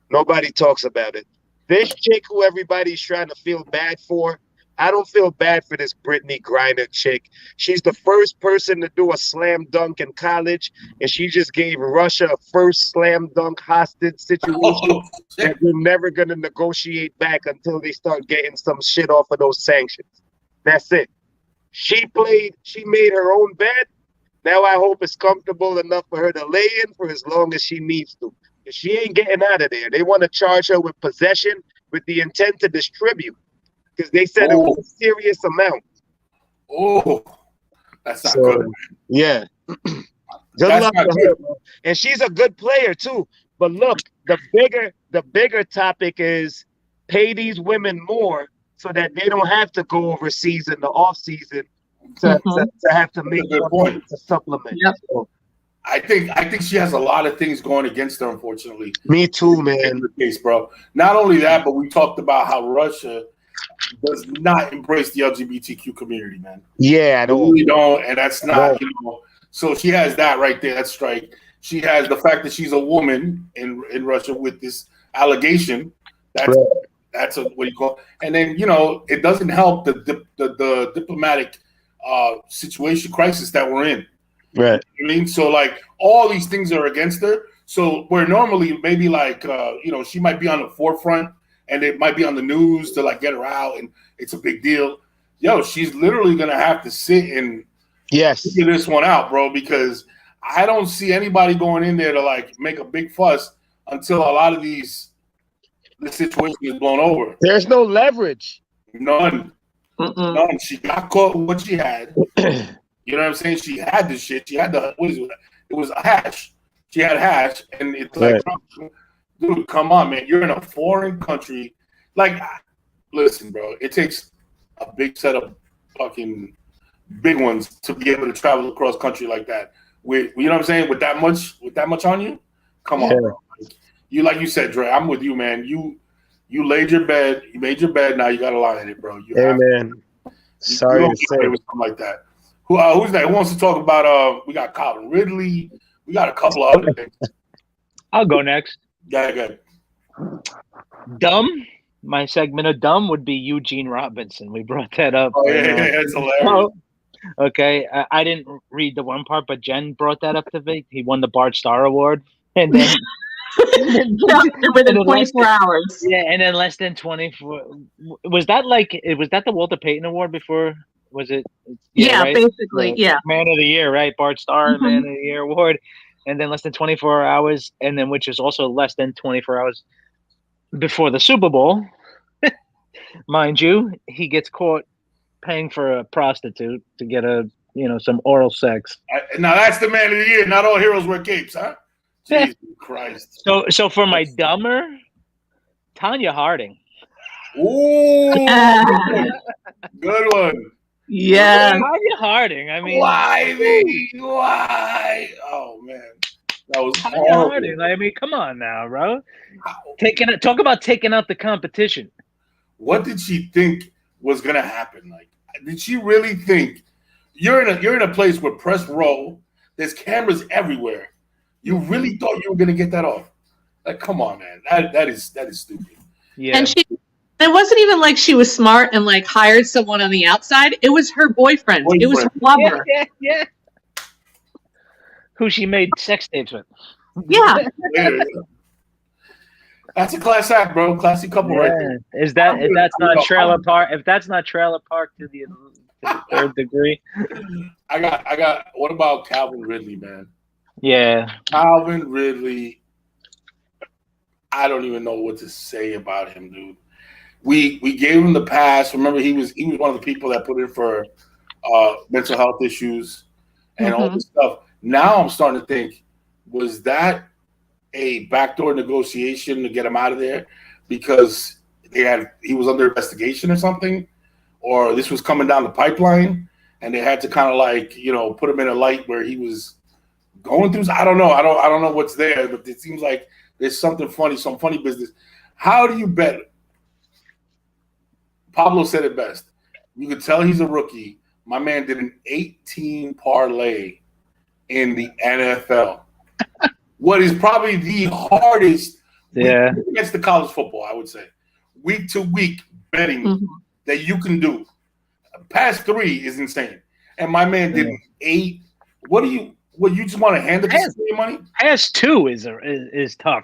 Nobody talks about it. This chick who everybody's trying to feel bad for, I don't feel bad for this Brittany Griner chick. She's the first person to do a slam dunk in college, and she just gave Russia a first slam dunk hostage situation that we're never going to negotiate back until they start getting some shit off of those sanctions. That's it. She made her own bed. Now I hope it's comfortable enough for her to lay in for as long as she needs to. If she ain't getting out of there, they want to charge her with possession with the intent to distribute. Because they said it was a serious amount. Oh, that's not good. Yeah. Good luck to her, bro. And she's a good player too. But look, the bigger topic is pay these women more so that they don't have to go overseas in the off season to have to make a good point to supplement. Yep. So, I think she has a lot of things going against her, unfortunately. Me too, man. Case, bro. Not only that, but we talked about how Russia does not embrace the LGBTQ community, man. Yeah, I don't. We don't, and that's not, So she has that right there. That's strike. She has the fact that she's a woman in Russia with this allegation. That's what do you call? And then it doesn't help the diplomatic situation crisis that we're in. Right. You know what I mean, so like all these things are against her. So where normally maybe like she might be on the forefront and it might be on the news to like get her out and it's a big deal. Yo, she's literally gonna have to sit and figure this one out, bro, because I don't see anybody going in there to like make a big fuss until a lot of the situation is blown over. There's no leverage. None. None. She got caught with what she had. You know what I'm saying? She had this shit. She had what is it? It was a hash. She had hash, and it's like, dude, come on, man. You're in a foreign country. Like, listen, bro. It takes a big set of fucking big ones to be able to travel across country like that. With you know what I'm saying? With that much on you, come on, bro. Like you said, Dre. I'm with you, man. You laid your bed. You made your bed. Now you got to lie in it, bro. Man. Sorry to say, with something like that. Who's that? Who wants to talk about? We got Calvin Ridley. We got a couple of other things. I'll go next. Yeah, good. Dumb. My segment of dumb would be Eugene Robinson. We brought that up. Oh yeah, it's hilarious. Okay, I didn't read the one part, but Jen brought that up to me. He won the Bart Star Award, and then Within and then less 24 hours. yeah, and then less than 24. Was that the Walter Payton Award before? Was it? Yeah, Yeah, right. basically, yeah. Man of the Year, right? Bart Star Mhm. Man of the Year award, and then less than 24 hours, and then which is also less than 24 hours before the Super Bowl, mind you, he gets caught paying for a prostitute to get some oral sex. Now that's the man of the year. Not all heroes wear capes, huh? Jesus Christ. So for my dumber, Tanya Harding. Ooh, good one. Yeah. Tanya Harding. I mean, Why? Oh man, that was Tanya horrible. Harding. I mean, come on now, bro. Talk about taking out the competition. What did she think was gonna happen? Like, did she really think you're in a place where press roll? There's cameras everywhere. You really thought you were gonna get that off? Like, come on, man. That is stupid. Yeah. And it wasn't even like she was smart and like hired someone on the outside. It was her boyfriend. It was her lover. Yeah. Who she made sex tapes with. Yeah. That's a class act, bro. Classy couple right there. If that's not trailer park to the third degree. I got what about Calvin Ridley, man? Yeah. Calvin Ridley. I don't even know what to say about him, dude. We gave him the pass. Remember, he was one of the people that put in for mental health issues and all this stuff. Now I'm starting to think, was that a backdoor negotiation to get him out of there because he was under investigation or something, or this was coming down the pipeline and they had to kind of like, put him in a light where he was going through. I don't know. I don't know what's there, but it seems like there's something funny, some funny business. How do you bet? Pablo said it best. You could tell he's a rookie. My man did an 18 parlay in the NFL. What is probably the hardest against the college football, I would say. Week to week betting that you can do. Past 3 is insane. And my man did 8. What you just want to hand the your money? Past 2 is tough.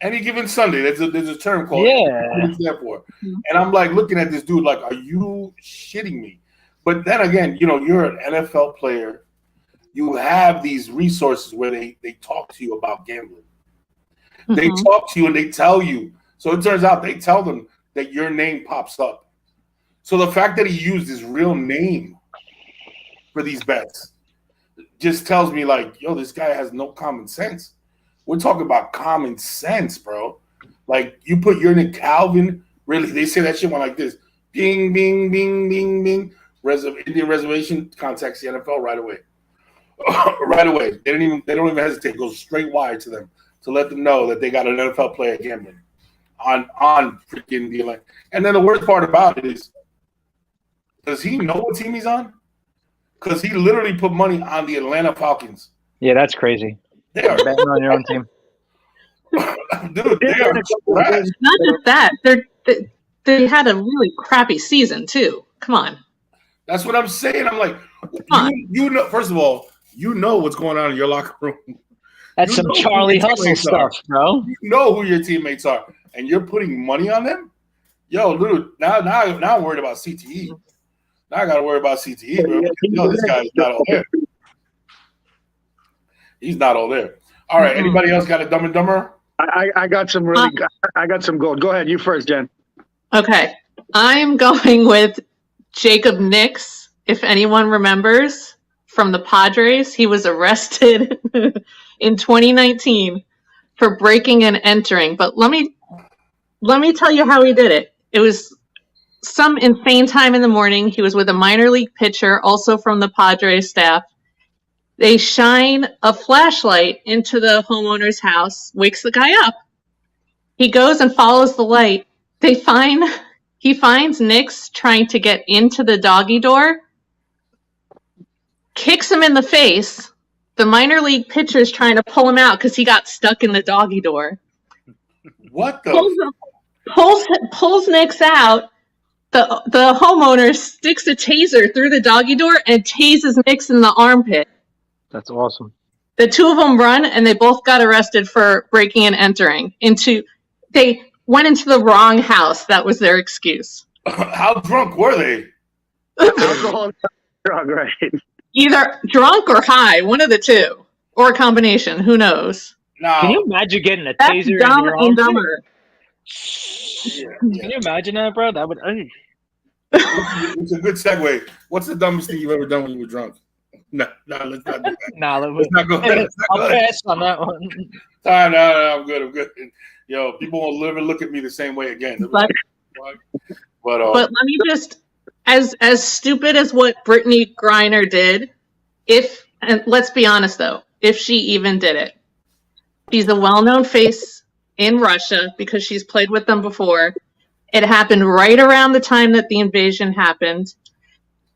Any given Sunday, there's a term called for. And I'm like looking at this dude like, are you shitting me? But then again, you're an NFL player. You have these resources where they talk to you about gambling. They talk to you and they tell you. So it turns out they tell them that your name pops up. So the fact that he used his real name for these bets just tells me like, yo, this guy has no common sense. We're talking about common sense, bro. Like, you put your name, Calvin, really, they say that shit went like this. Bing, bing, bing, bing, bing. Indian reservation contacts the NFL right away. Right away. They don't even hesitate. It goes straight wide to them to let them know that they got an NFL player gambling on freaking the Atlantic. And then the worst part about it is, does he know what team he's on? Because he literally put money on the Atlanta Falcons. Yeah, that's crazy. They are betting on your own team. Dude, they are trash. Not just that. They had a really crappy season too. Come on. That's what I'm saying. I'm like, you know, first of all, you know what's going on in your locker room. That's some Charlie Hustle stuff, bro. You know who your teammates are, and you're putting money on them? Yo, dude, now I'm worried about CTE. Now I got to worry about CTE, bro. No, this guy's not all there. He's not all there. All right, anybody else got a Dumb and Dumber? I got some really I got some gold. Go ahead, you first, Jen. Okay. I'm going with Jacob Nix, if anyone remembers, from the Padres. He was arrested in 2019 for breaking and entering. But let me tell you how he did it. It was some insane time in the morning. He was with a minor league pitcher, also from the Padres staff. They shine a flashlight into the homeowner's house, wakes the guy up. He goes and follows the light. He finds Nix trying to get into the doggy door, kicks him in the face. The minor league pitcher's trying to pull him out because he got stuck in the doggy door. What the? Pulls Nix out, The homeowner sticks a taser through the doggy door and tases Nix in the armpit. That's awesome. The two of them run, and they both got arrested for breaking and entering. They went into the wrong house. That was their excuse. How drunk were they? Alcohol, drug, right? Either drunk or high, one of the two, or a combination. Who knows? Now, Can you imagine getting a That's taser dumb in your and armpit? dumber. Can you imagine that, bro? That would. It's a good segue. What's the dumbest thing you've ever done when you were drunk? No, let's not do that. Nah, Let's not go. I'll pass on that one. No, I'm good. Yo, people won't ever look at me the same way again. But let me just, as stupid as what Brittany Griner did, and let's be honest though, if she even did it, she's a well-known face in Russia because she's played with them before. It happened right around the time that the invasion happened.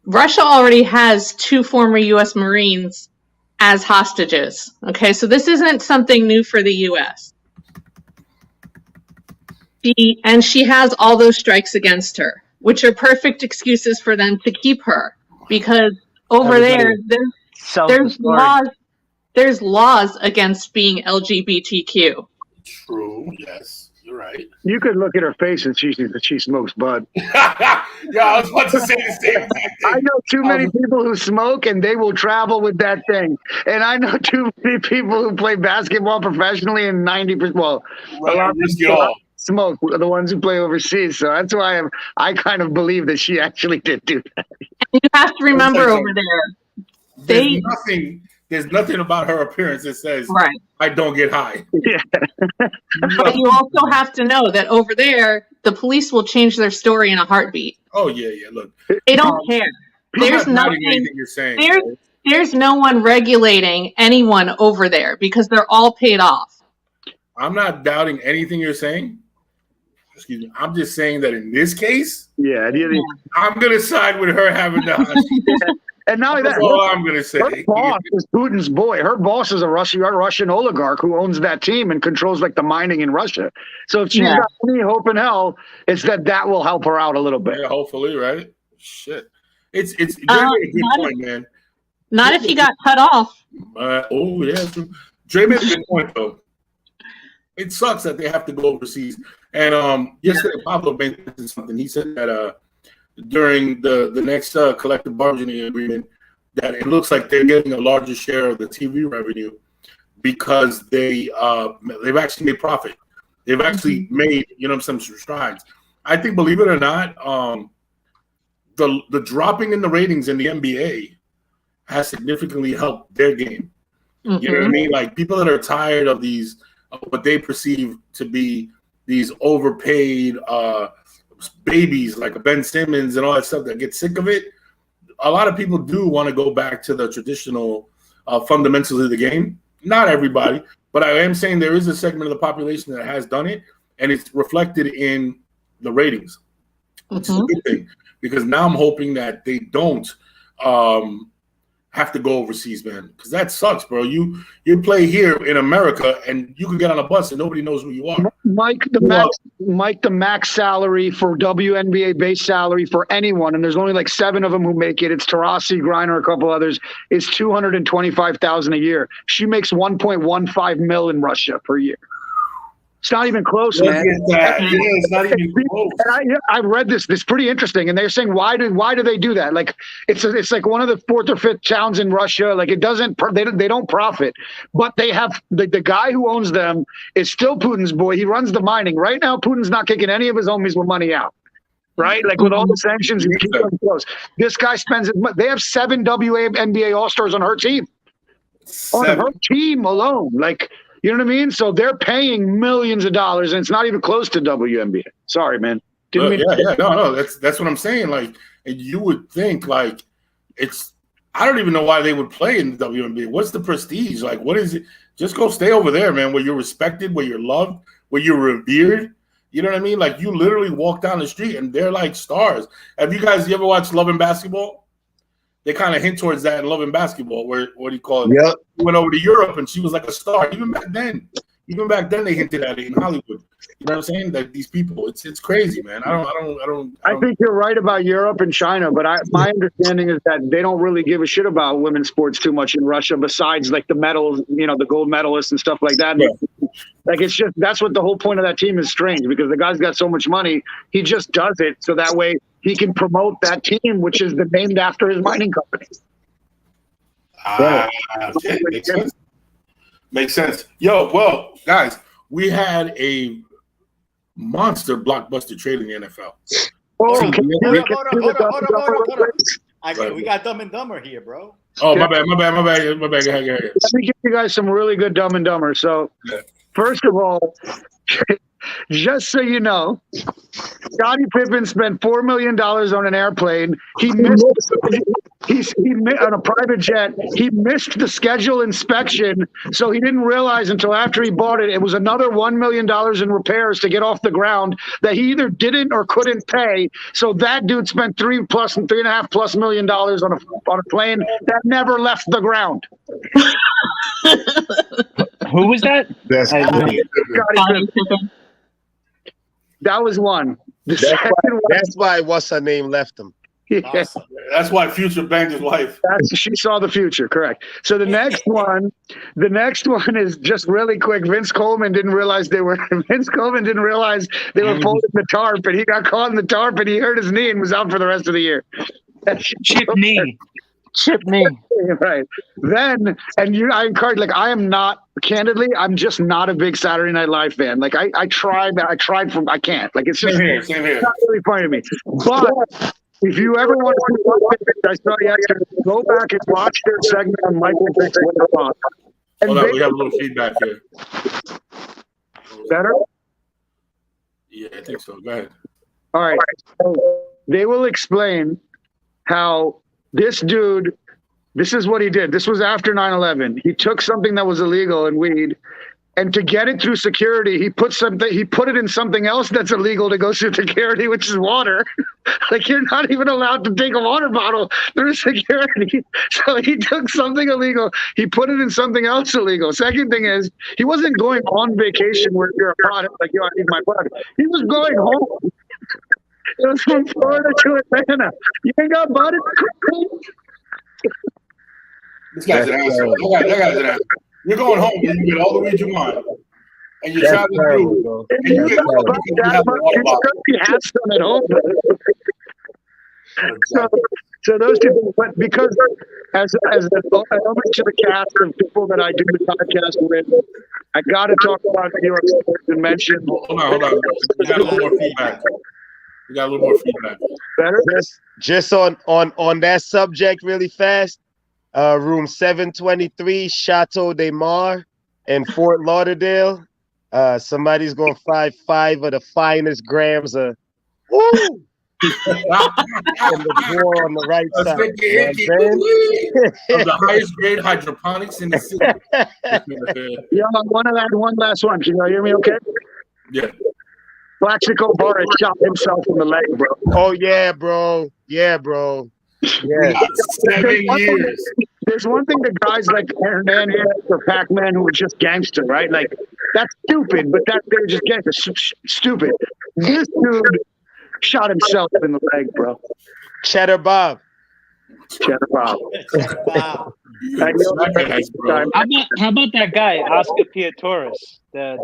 Russia already has 2 former U.S. Marines as hostages. Okay, so this isn't something new for the U.S. She has all those strikes against her, which are perfect excuses for them to keep her, because over there, there's laws against being LGBTQ. True. Yes, you're right. You could look at her face and she smokes bud. Yeah, I was about to say the same thing. I know too many people who smoke and they will travel with that thing. And I know too many people who play basketball professionally and 90%, well, a lot of risk it all. Smoke, the ones who play overseas. So that's why I kind of believe that she actually did do that. And you have to remember over there, there's nothing about her appearance that says, right, I don't get high. Yeah. But you also have to know that over there, the police will change their story in a heartbeat. Oh, yeah, look. They don't care. There's nothing you're saying. There's no one regulating anyone over there because they're all paid off. I'm not doubting anything you're saying. Excuse me. I'm just saying that in this case, I'm going to side with her having the hostage. And not only that, that's all I'm going to say. Her boss is Putin's boy. Her boss is a Russian oligarch who owns that team and controls like the mining in Russia. So if she's got any hope in hell, it's that will help her out a little bit. Yeah, hopefully, right? Shit. It's a good point, man. Not if you got cut off. Oh, yeah. Dre made a good point, though. It sucks that they have to go overseas. And yesterday, Pablo mentioned something. He said that during the next collective bargaining agreement, that it looks like they're getting a larger share of the TV revenue because they've actually made profit. They've actually made some strides. I think, believe it or not, the dropping in the ratings in the NBA has significantly helped their game. Mm-hmm. You know what I mean? Like people that are tired of these, what they perceive to be these overpaid babies like a Ben Simmons and all that stuff that get sick of it. A lot of people do want to go back to the traditional fundamentals of the game. Not everybody, but I am saying there is a segment of the population that has done it, and it's reflected in the ratings. It's a good thing because now I'm hoping that they don't have to go overseas, man, because that sucks, bro. You play here in America and you can get on a bus and nobody knows who you are. Mike, the max salary for WNBA base salary for anyone, and there's only like 7 of them who make it. It's Taurasi, Griner, a couple others, is $225,000 a year. She makes 1.15 mil in Russia per year. It's not even close, man. It's not even close. I read this. It's pretty interesting, and they're saying why do they do that? Like it's like one of the 4th or 5th towns in Russia. Like it doesn't. They don't profit, but they have the guy who owns them is still Putin's boy. He runs the mining right now. Putin's not kicking any of his homies with money out. Right, like with all the sanctions, you keep them close. This guy spends. They have 7 WNBA All-Stars on her team. 7. On her team alone, like. You know what I mean? So they're paying millions of dollars, and it's not even close to WNBA. Sorry, man. No. That's what I'm saying. Like, and you would think like it's. I don't even know why they would play in the WNBA. What's the prestige? Like, what is it? Just go stay over there, man, where you're respected, where you're loved, where you're revered. You know what I mean? Like, you literally walk down the street, and they're like stars. Have you ever watched Love and Basketball? They kind of hint towards that in Love and Basketball, where what do you call it? Yep. She went over to Europe and she was like a star. Even back then, Even back then, they hinted at it in Hollywood. You know what I'm saying? That these people, it's crazy, man. I think you're right about Europe and China, but my understanding is that they don't really give a shit about women's sports too much in Russia, besides like the medals, the gold medalists and stuff like that. Yeah. Like it's just that's what the whole point of that team is strange because the guy's got so much money, he just does it so that way he can promote that team, which is named after his mining company. Okay. Makes sense. Yo, well, guys, we had a monster blockbuster trade in the NFL. Hold Okay. on. We got Dumb and Dumber here, bro. Oh, my bad. Go ahead. Let me give you guys some really good Dumb and Dumber. So, first of all, just so you know, Scottie Pippen spent $4 million on an airplane. He missed on a private jet. He missed the schedule inspection, so he didn't realize until after he bought it. It was another $1 million in repairs to get off the ground that he either didn't or couldn't pay. So that dude spent $3.5+ million on a plane that never left the ground. Who was that? That's Scottie Pippen. That was one. That's why what's her name left him. Yeah. Awesome. That's why Future banged his wife. She saw the future, correct. So the next one is just really quick. Vince Coleman didn't realize they were folding the tarp, and he got caught in the tarp, and he hurt his knee and was out for the rest of the year. Chip knee. Right. Then, I encourage, I'm just not a big Saturday Night Live fan. Like I can't. Like it's just Same here. not really funny to me. But if you ever want to see what I saw yesterday, go back and watch their segment on Michael Vick's Winter Month. Hold on, we have a little feedback here. Better? Yeah, I think so. Go ahead. All right. So they will explain how this dude, this is what he did. This was after 9/11. He took something that was illegal in weed, and to get it through security, he put it in something else that's illegal to go through security, which is water. Like you're not even allowed to take a water bottle through security. So he took something illegal, he put it in something else illegal. Second thing is, he wasn't going on vacation where you're a product, like, I need my blood. He was going home. It was from Florida to Atlanta. You ain't got bought it? This guy's an asshole. That guy's an asshole. You're going home and you get all the weed you want. And you're traveling through. And you get all the weed you have to water bottle. He has some at home. So those two things, but because as an homage to the cast of people that I do the podcast with, I got to talk about New York sports and mention. Hold on. We got a little more feedback. Better? Just on that subject really fast. Room 723, Chateau de Mar in Fort Lauderdale. Somebody's going to find 5 of the finest grams of woo! And the drawer on the right side. Of the highest grade hydroponics in the city. Yeah, one last one. Can you hear me okay? Yeah. Plaxico Barrett shot himself in the leg, bro. Oh, yeah, bro. Yeah. 7 years. There's one thing to guys like Hernandez or Pac-Man who are just gangster, right? Like, that's stupid, but they're just gangster. Stupid. This dude shot himself in the leg, bro. Cheddar Bob. Wow. How about that guy, Oscar Piatoris, the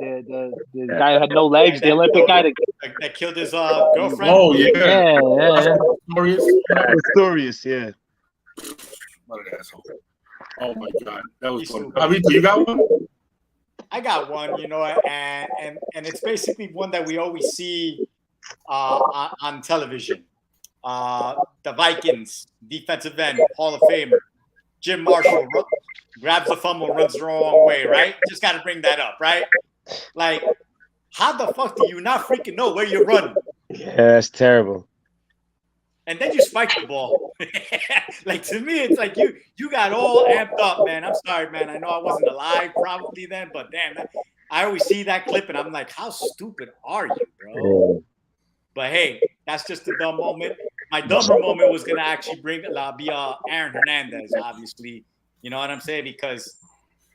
guy who had no legs, the Olympic guy that killed his girlfriend? Oh, yeah. Pistorius, yeah. What an asshole. Oh, my God. That was fun. Javito, you got one? I got one, and it's basically one that we always see on television. The Vikings defensive end, Hall of Famer, Jim Marshall grabs the fumble, runs the wrong way, right? Just got to bring that up, right? Like, how the fuck do you not freaking know where you're running? Yeah, that's terrible. And then you spike the ball. Like, to me, it's like you got all amped up, man. I'm sorry, man. I know I wasn't alive probably then, but damn, I always see that clip and I'm like, how stupid are you, bro? Yeah. But hey, that's just a dumb moment. My dumber moment was gonna actually be Aaron Hernandez, obviously. You know what I'm saying? Because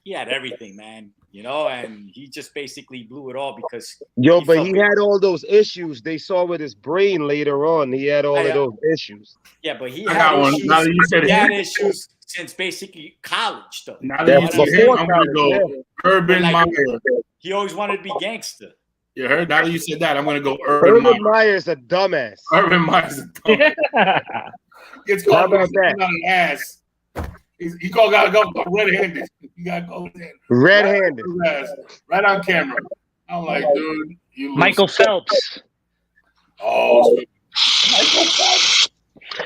he had everything, man. You know, and he just basically blew it all because But felt he had all those issues. They saw with his brain later on. He had all of those issues. Yeah, but he I had got one. issues. Now that you said He it. had issues since basically college, though. Now that you That's said him, before I'm gonna go college, Urban Like- Meyer. He always wanted to be gangster. You heard? Now that you said that, I'm gonna go Urban Urban Meyer. Meyer's a dumbass. Urban Meyer's a dumb. It's How called about that? not an ass. He gotta go red-handed. You gotta go in. Red-handed. Right on camera. I'm like, dude, you lose. Michael Phelps. Oh, Michael Phelps.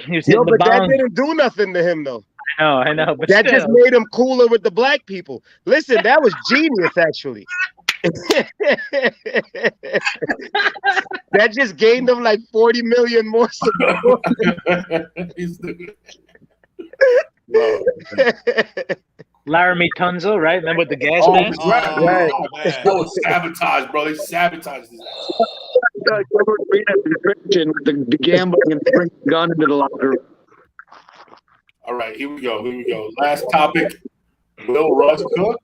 He was hitting the But that bong. didn't do nothing to him, though. I know, but That still. just made him cooler with the black people. Listen, that was genius, actually. That just gained him like 40 million more support. He's stupid. Laramie Tunzel, right? Remember with the gas Oh, mask? right. Right. That was sabotage, bro. They sabotaged his ass. The gambling and bring the gun into the locker room. All right, here we go. Last topic. Will Russ cook?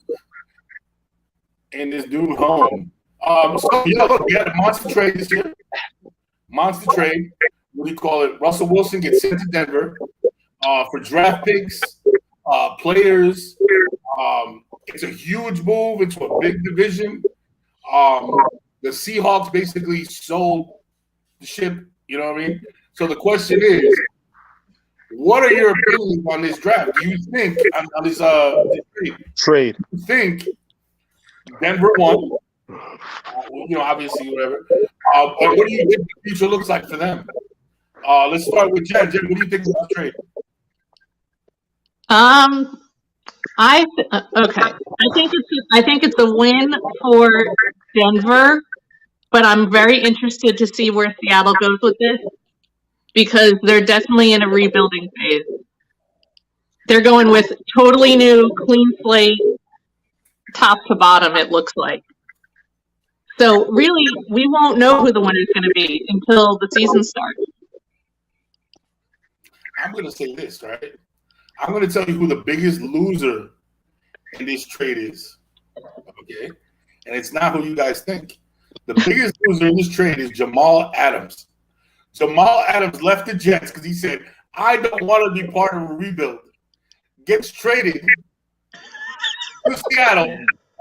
And this dude home. So yeah, look, we had a monster trade this year. Monster trade. What do you call it? Russell Wilson gets sent to Denver for draft picks, players. It's a huge move into a big division. The Seahawks basically sold the ship. You know what I mean? So the question is, what are your opinions on this draft? Do you think on this Trade. you think Denver won? Obviously, whatever. But what do you think the future looks like for them? Let's start with Jen. Jen, what do you think about the trade? Okay. I think it's a win for Denver, but I'm very interested to see where Seattle goes with this because they're definitely in a rebuilding phase. They're going with totally new, clean slate, top to bottom, it looks like. So really, we won't know who the winner is going to be until the season starts. I'm going to say this, right? I'm going to tell you who the biggest loser in this trade is. Okay? And it's not who you guys think. The biggest loser in this trade is Jamal Adams. Jamal Adams left the Jets because he said, I don't want to be part of a rebuild. Gets traded to Seattle,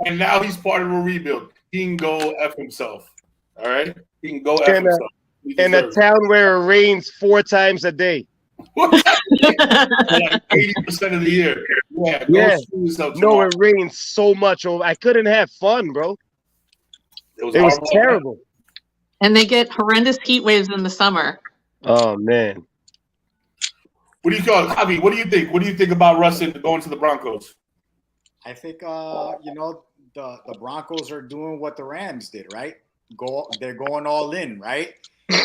and now he's part of a rebuild. He can go F himself. All right? He can go F himself. In a town where it rains 4 times a day. Like 80% of the year. Yeah. No, it rains so much. I couldn't have fun, bro. It was terrible. And they get horrendous heat waves in the summer. Oh, man. What do you call it, Javi? What do you think? What do you think about Russ going to the Broncos? I think the Broncos are doing what the Rams did, right? They're going all in, right?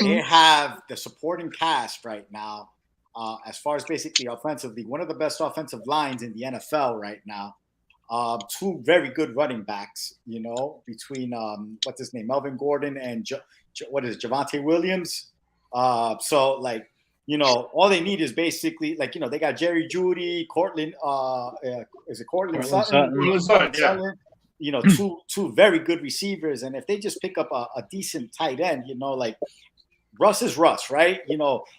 They have the supporting cast right now, as far as basically offensively, one of the best offensive lines in the NFL right now. 2 very good running backs, between what's his name, Melvin Gordon and Javonte Williams. So all they need is basically they got Jerry Jeudy, Cortland. Is it Cortland Sutton? Sutton, yeah. 2 very good receivers, and if they just pick up a decent tight end, Russ is Russ, right?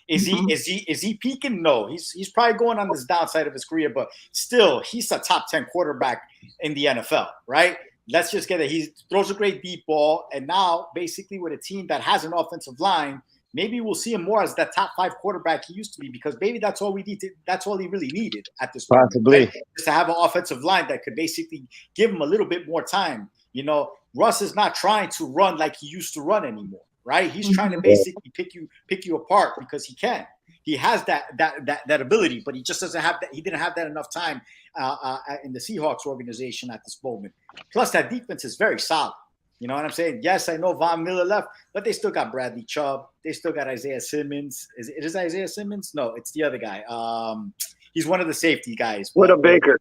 Is he peaking? No, he's probably going on this downside of his career, but still, he's a top 10 quarterback in the NFL, right? Let's just get it. He throws a great deep ball, and now basically with a team that has an offensive line, maybe we'll see him more as that top 5 quarterback he used to be, because maybe that's all we need. That's all he really needed at this point. Possibly. Right? Just to have an offensive line that could basically give him a little bit more time. Russ is not trying to run like he used to run anymore. Right, he's trying to basically pick you apart because he can. He has that ability, but he just doesn't have that. He didn't have that enough time in the Seahawks organization at this moment. Plus, that defense is very solid. You know what I'm saying? Yes, I know Von Miller left, but they still got Bradley Chubb. They still got Isaiah Simmons. Is it Isaiah Simmons? No, it's the other guy. He's one of the safety guys. Buda Baker.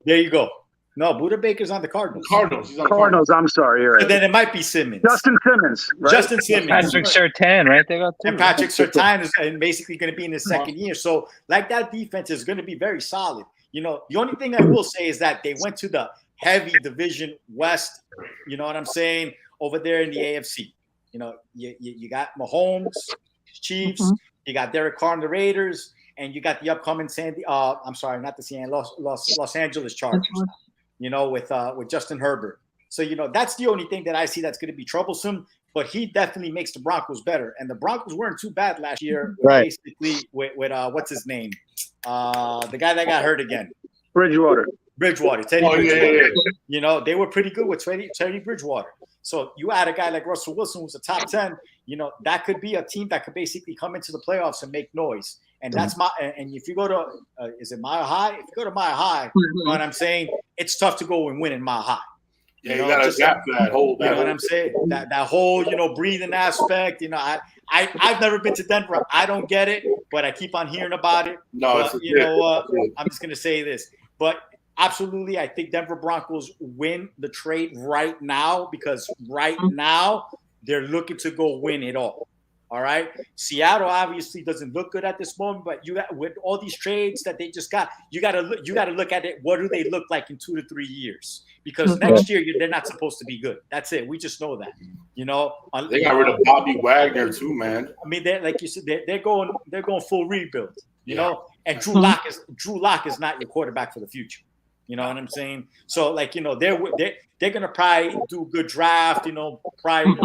There you go. No, Buda Baker's on the Cardinals. He's on Cardinals. I'm sorry. You're right. So then it might be Simmons. Justin Simmons. Right? Justin Simmons. Patrick Surtain, right? They got 2. And Patrick Surtain is basically going to be in his second year. So, that defense is going to be very solid. You know, the only thing I will say is that they went to the heavy division West. You know what I'm saying? Over there in the AFC. You know, you got Mahomes, Chiefs. You got Derek Carr and the Raiders, and you got the upcoming Los Angeles Chargers. You know, with Justin Herbert. So, you know, that's the only thing that I see that's going to be troublesome. But he definitely makes the Broncos better. And the Broncos weren't too bad last year, basically, with what's his name? The guy that got hurt again. Bridgewater. Teddy Bridgewater. Yeah. You know, they were pretty good with Teddy Bridgewater. So you add a guy like Russell Wilson, who's a top 10, you know, that could be a team that could basically come into the playoffs and make noise. And that's and if you go to, is it Mile High? If you go to Mile High, you know what I'm saying? It's tough to go and win in Mile High. You got to adapt to that whole. You know what I'm saying? That whole, you know, breathing aspect. You know, I've never been to Denver. I don't get it, but I keep on hearing about it. No, but, you know what? I'm just gonna say this, but absolutely, I think Denver Broncos win the trade right now because right now they're looking to go win it all. All right. Seattle obviously doesn't look good at this moment, but you got with all these trades that they just got, you got to look at it. What do they look like in 2 to 3 years? Because next year they're not supposed to be good. That's it. We just know that. You know, they got rid of Bobby Wagner too, man. I mean, they're like you said, they're going full rebuild. You know, and Drew Lock is not your quarterback for the future. You know what I'm saying? So, like, you know, they're gonna probably do a good draft. You know, probably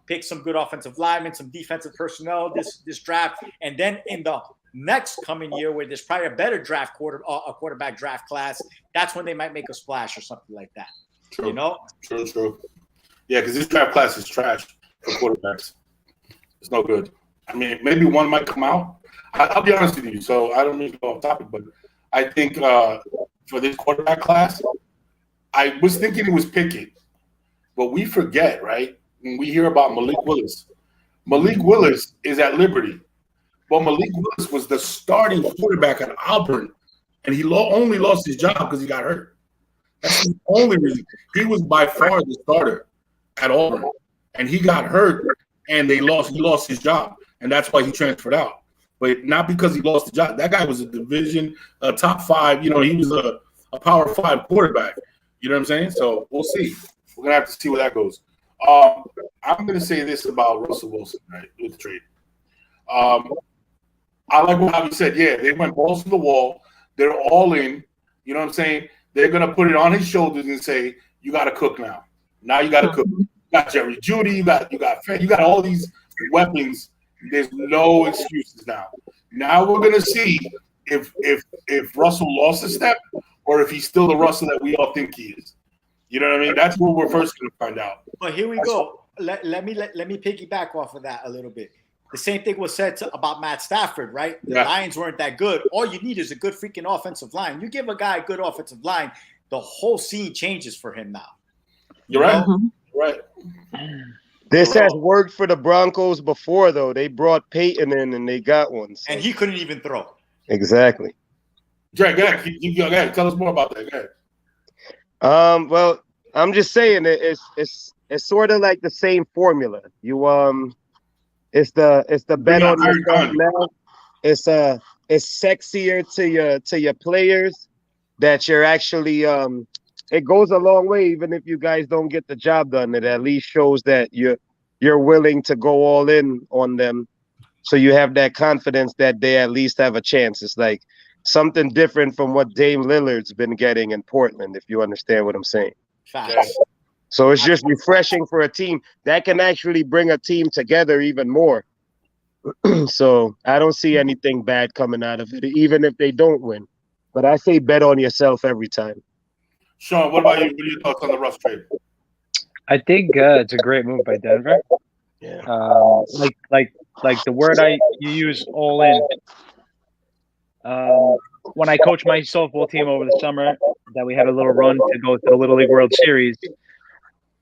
pick some good offensive linemen, some defensive personnel this draft, and then in the next coming year, where there's probably a better quarterback draft class, that's when they might make a splash or something like that. True. You know? True. Yeah, because this draft class is trash for quarterbacks. It's no good. I mean, maybe one might come out. I'll be honest with you. So I don't mean to go off topic, but I think. For this quarterback class, I was thinking it was Pickett, but we forget, right? When we hear about Malik Willis. Malik Willis is at Liberty, but Malik Willis was the starting quarterback at Auburn, and he only lost his job because he got hurt. That's the only reason. He was by far the starter at Auburn, and he got hurt, and he lost his job, and that's why he transferred out. But not because he lost the job. That guy was a division, top 5. You know, he was a power 5 quarterback. You know what I'm saying? So we'll see. We're going to have to see where that goes. I'm going to say this about Russell Wilson, right, with the trade. I like what Javi said. Yeah, they went balls to the wall. They're all in. You know what I'm saying? They're going to put it on his shoulders and say, you got to cook now. Now you got to cook. You got Jerry Jeudy. You got all these weapons. There's no excuses now. Now we're gonna see if Russell lost a step or if he's still the Russell that we all think he is. You know what I mean? That's what we're first gonna find out. But here we go. Let me piggyback off of that a little bit. The same thing was said about Matt Stafford, right? The Lions weren't that good. All you need is a good freaking offensive line. You give a guy a good offensive line, the whole scene changes for him now. You're right. Right. This has worked for the Broncos before, though. They brought Peyton in and they got one. So. And he couldn't even throw. Exactly. Drake, go ahead. Tell us more about that. Go ahead. Well, I'm just saying it's sort of like the same formula. It's the bet on yourself now. It's sexier to your players that you're actually it goes a long way, even if you guys don't get the job done. It at least shows that you're willing to go all in on them, so you have that confidence that they at least have a chance. It's like something different from what Dame Lillard's been getting in Portland, if you understand what I'm saying. Facts. So it's just refreshing for a team that can actually bring a team together even more. So I don't see anything bad coming out of it, even if they don't win. But I say bet on yourself every time. Sean, what about you? What are your thoughts on the Russ trade? I think it's a great move by Denver. Yeah. Like the word you use, all in. When I coached my softball team over the summer, that we had a little run to go to the Little League World Series.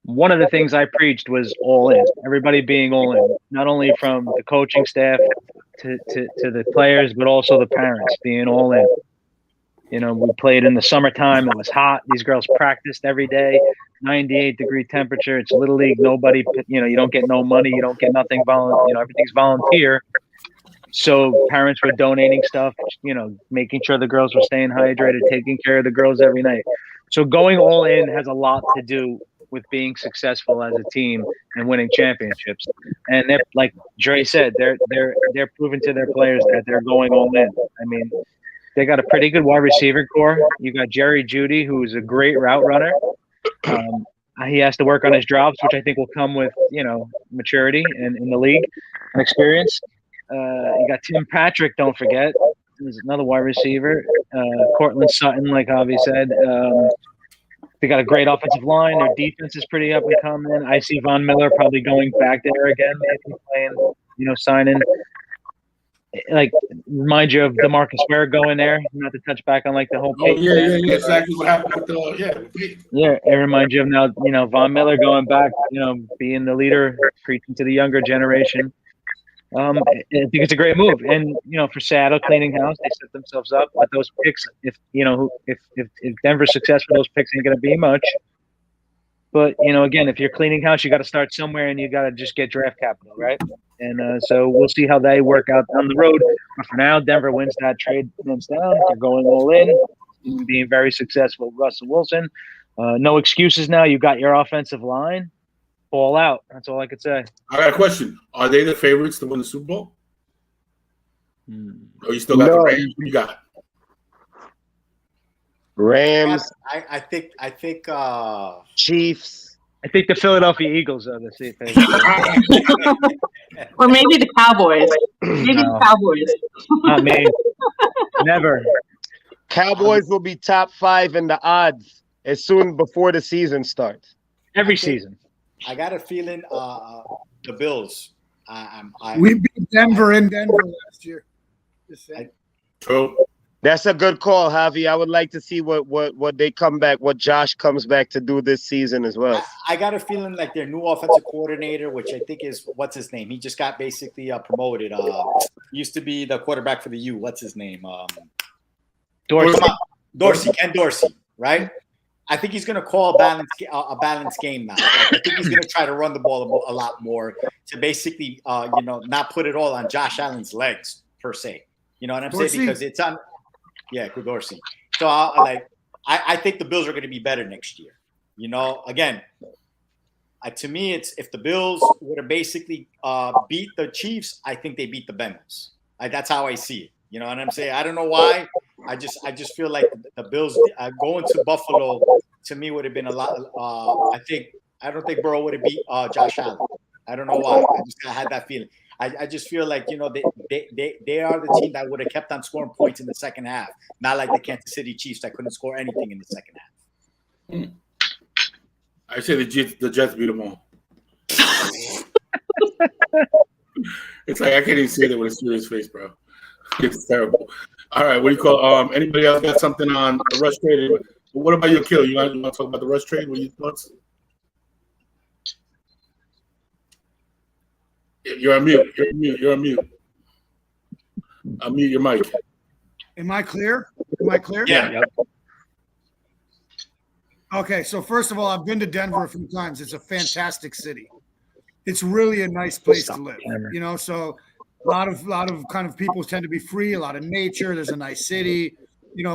One of the things I preached was all in. Everybody being all in, not only from the coaching staff to the players, but also the parents being all in. You know, we played in the summertime. It was hot. These girls practiced every day, 98-degree temperature. It's Little League. Nobody, you don't get no money. You don't get nothing. Everything's volunteer. So parents were donating stuff, making sure the girls were staying hydrated, taking care of the girls every night. So going all in has a lot to do with being successful as a team and winning championships. And they're, like Dre said, they're proving to their players that they're going all in. I mean, they got a pretty good wide receiver core. You got Jerry Jeudy, who is a great route runner. He has to work on his drops, which I think will come with maturity and in the league and experience. You got Tim Patrick, don't forget. There's another wide receiver. Cortland Sutton, like Javi said. They got a great offensive line. Their defense is pretty up and coming. I see Von Miller probably going back there again, maybe playing, signing. Like, remind you of DeMarcus Ware going there. Not to touch back on like the whole. Yeah. Exactly what happened with the Yeah, it reminds you of now. Von Miller going back. Being the leader, preaching to the younger generation. I think it's a great move, and for Seattle cleaning house, they set themselves up with those picks. If Denver's successful, those picks ain't going to be much. But again, if you're cleaning house, you got to start somewhere, and you got to just get draft capital, right? And so we'll see how they work out down the road. But for now, Denver wins that trade, hands down. They're going all in, being very successful. Russell Wilson, no excuses now. You got your offensive line. All out. That's all I could say. I got a question. Are they the favorites to win the Super Bowl? Or you still got the Rams? Who you got? Rams. I think Chiefs. I think the Philadelphia Eagles are the safe favorite. Or maybe the Cowboys. Maybe the Cowboys. Not me. Never. Cowboys will be top 5 in the odds as soon before the season starts. Every season. I got a feeling the Bills. We beat Denver in Denver last year. True. That's a good call, Javi. I would like to see what they come back, what Josh comes back to do this season as well. I got a feeling like their new offensive coordinator, which I think is what's his name. He just got basically promoted. Used to be the quarterback for the U. What's his name? Dorsey, Ken Dorsey, right? I think he's going to call a balanced game now. I think he's going to try to run the ball a lot more to basically, not put it all on Josh Allen's legs per se. You know what I'm saying? Because it's on, Dorsey. So I think the Bills are going to be better next year. Again, to me, it's if the Bills would have basically beat the Chiefs, I think they beat the Bengals. That's how I see it. You know what I'm saying? I don't know why. I just feel like the Bills going to Buffalo to me would have been a lot. I don't think Burrow would have beat Josh Allen. I don't know why. I had that feeling. I just feel like they are the team that would have kept on scoring points in the second half, not like the Kansas City Chiefs that couldn't score anything in the second half. I say the Jets beat them all. It's like I can't even say that with a serious face, bro. It's terrible. All right, what do you call? Anybody else got something on the rush trade? What about your kill? You want to talk about the rush trade? What are your thoughts? You're on mute. You're on mute. Unmute your mic. Am I clear? Yeah. Okay, so first of all, I've been to Denver a few times. It's a fantastic city. It's really a nice place to live. So a lot of kind of people tend to be free, a lot of nature. There's a nice city,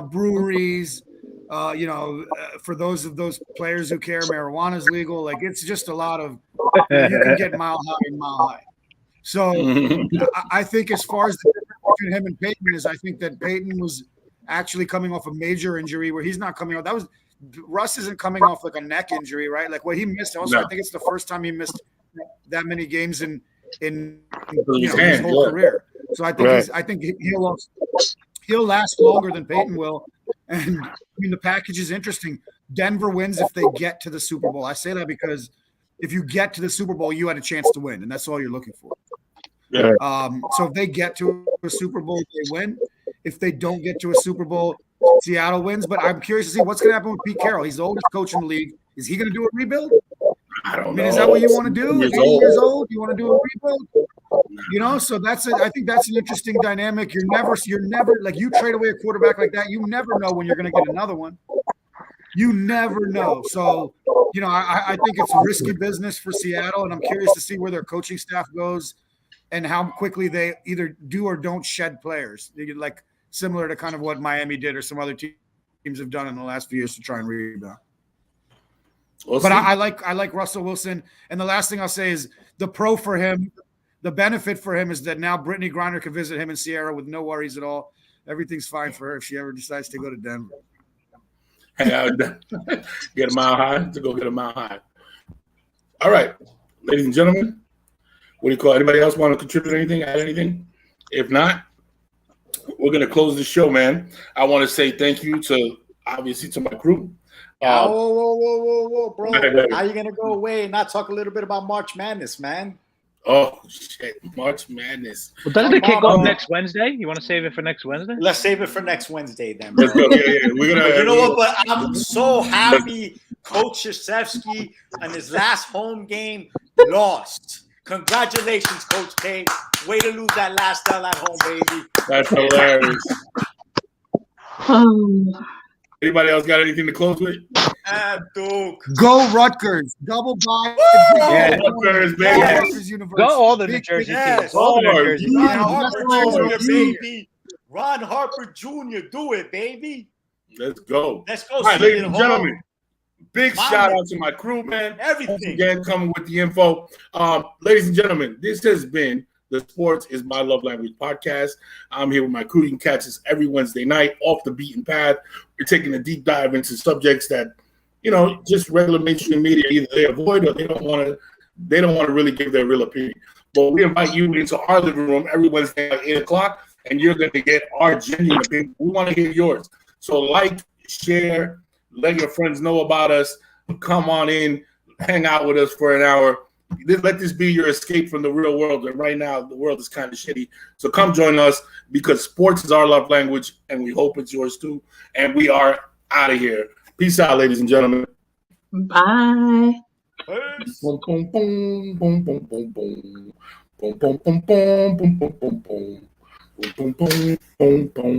breweries. For those players who care, marijuana is legal. Like it's just a lot of you can get mile high. So I think as far as the difference between him and Peyton is, I think that Peyton was actually coming off a major injury where he's not coming off. Russ isn't coming off like a neck injury, right? Like what he missed. Also, I think it's the first time he missed that many games in his whole career. So I think he'll last longer than Peyton will. And I mean, the package is interesting. Denver wins if they get to the Super Bowl. I say that because if you get to the Super Bowl, you had a chance to win, and that's all you're looking for. Yeah. So if they get to a Super Bowl, they win. If they don't get to a Super Bowl, Seattle wins. But I'm curious to see what's going to happen with Pete Carroll. He's the oldest coach in the league. Is he going to do a rebuild? I don't know. Is that what you want to do? 8 years old, you want to do a rebuild? So I think that's an interesting dynamic. You're never like you trade away a quarterback like that. You never know when you're going to get another one. You never know. So, I think it's risky business for Seattle, and I'm curious to see where their coaching staff goes. and how quickly they either do or don't shed players. Like similar to kind of what Miami did or some other teams have done in the last few years to try and rebound. But I like Russell Wilson. And the last thing I'll say is the pro for him, the benefit for him is that now Brittany Griner can visit him in Sierra with no worries at all. Everything's fine for her if she ever decides to go to Denver. Get a mile high to go get a mile high. All right, ladies and gentlemen, what do you call it? Anybody else want to contribute anything, add anything? If not, we're going to close the show, man. I want to say thank you to, obviously, to my crew. Whoa, bro. How are you going to go away and not talk a little bit about March Madness, man? Oh, shit. March Madness. Well, doesn't it kick off next Wednesday? You want to save it for next Wednesday? Let's save it for next Wednesday then, bro. Let's go. Yeah. We're gonna, you know what? But I'm so happy Coach Krzyzewski on his last home game lost. Congratulations, Coach K. Way to lose that last L at home, baby. That's hilarious. Anybody else got anything to close with? Duke. Go Rutgers. Double bye. Yeah, Rutgers, baby. Rutgers University. Go all the New Jersey teams. All the New Jersey teams. Ron Harper Jr., baby. Ron Harper Jr., do it, baby. Let's go. Let's go. All right, ladies and gentlemen. Big shout out to my crew, man. Everything. Once again, coming with the info. Ladies and gentlemen, this has been the Sports is My Love Language podcast. I'm here with my crew. You can catch us every Wednesday night off the beaten path. We're taking a deep dive into subjects that, just regular mainstream media either they avoid or they don't want to really give their real opinion. But we invite you into our living room every Wednesday at 8 o'clock, and you're going to get our genuine opinion. We want to hear yours. So like, share, let your friends know about us. Come on in, hang out with us for an hour. Let this be your escape from the real world. And right now, the world is kind of shitty. So come join us because sports is our love language, and we hope it's yours too. And we are out of here. Peace out, ladies and gentlemen. Bye. Boom, boom, boom, boom, boom, boom, boom. Boom, boom, boom, boom, boom, boom, boom, boom. Boom, boom, boom, boom, boom.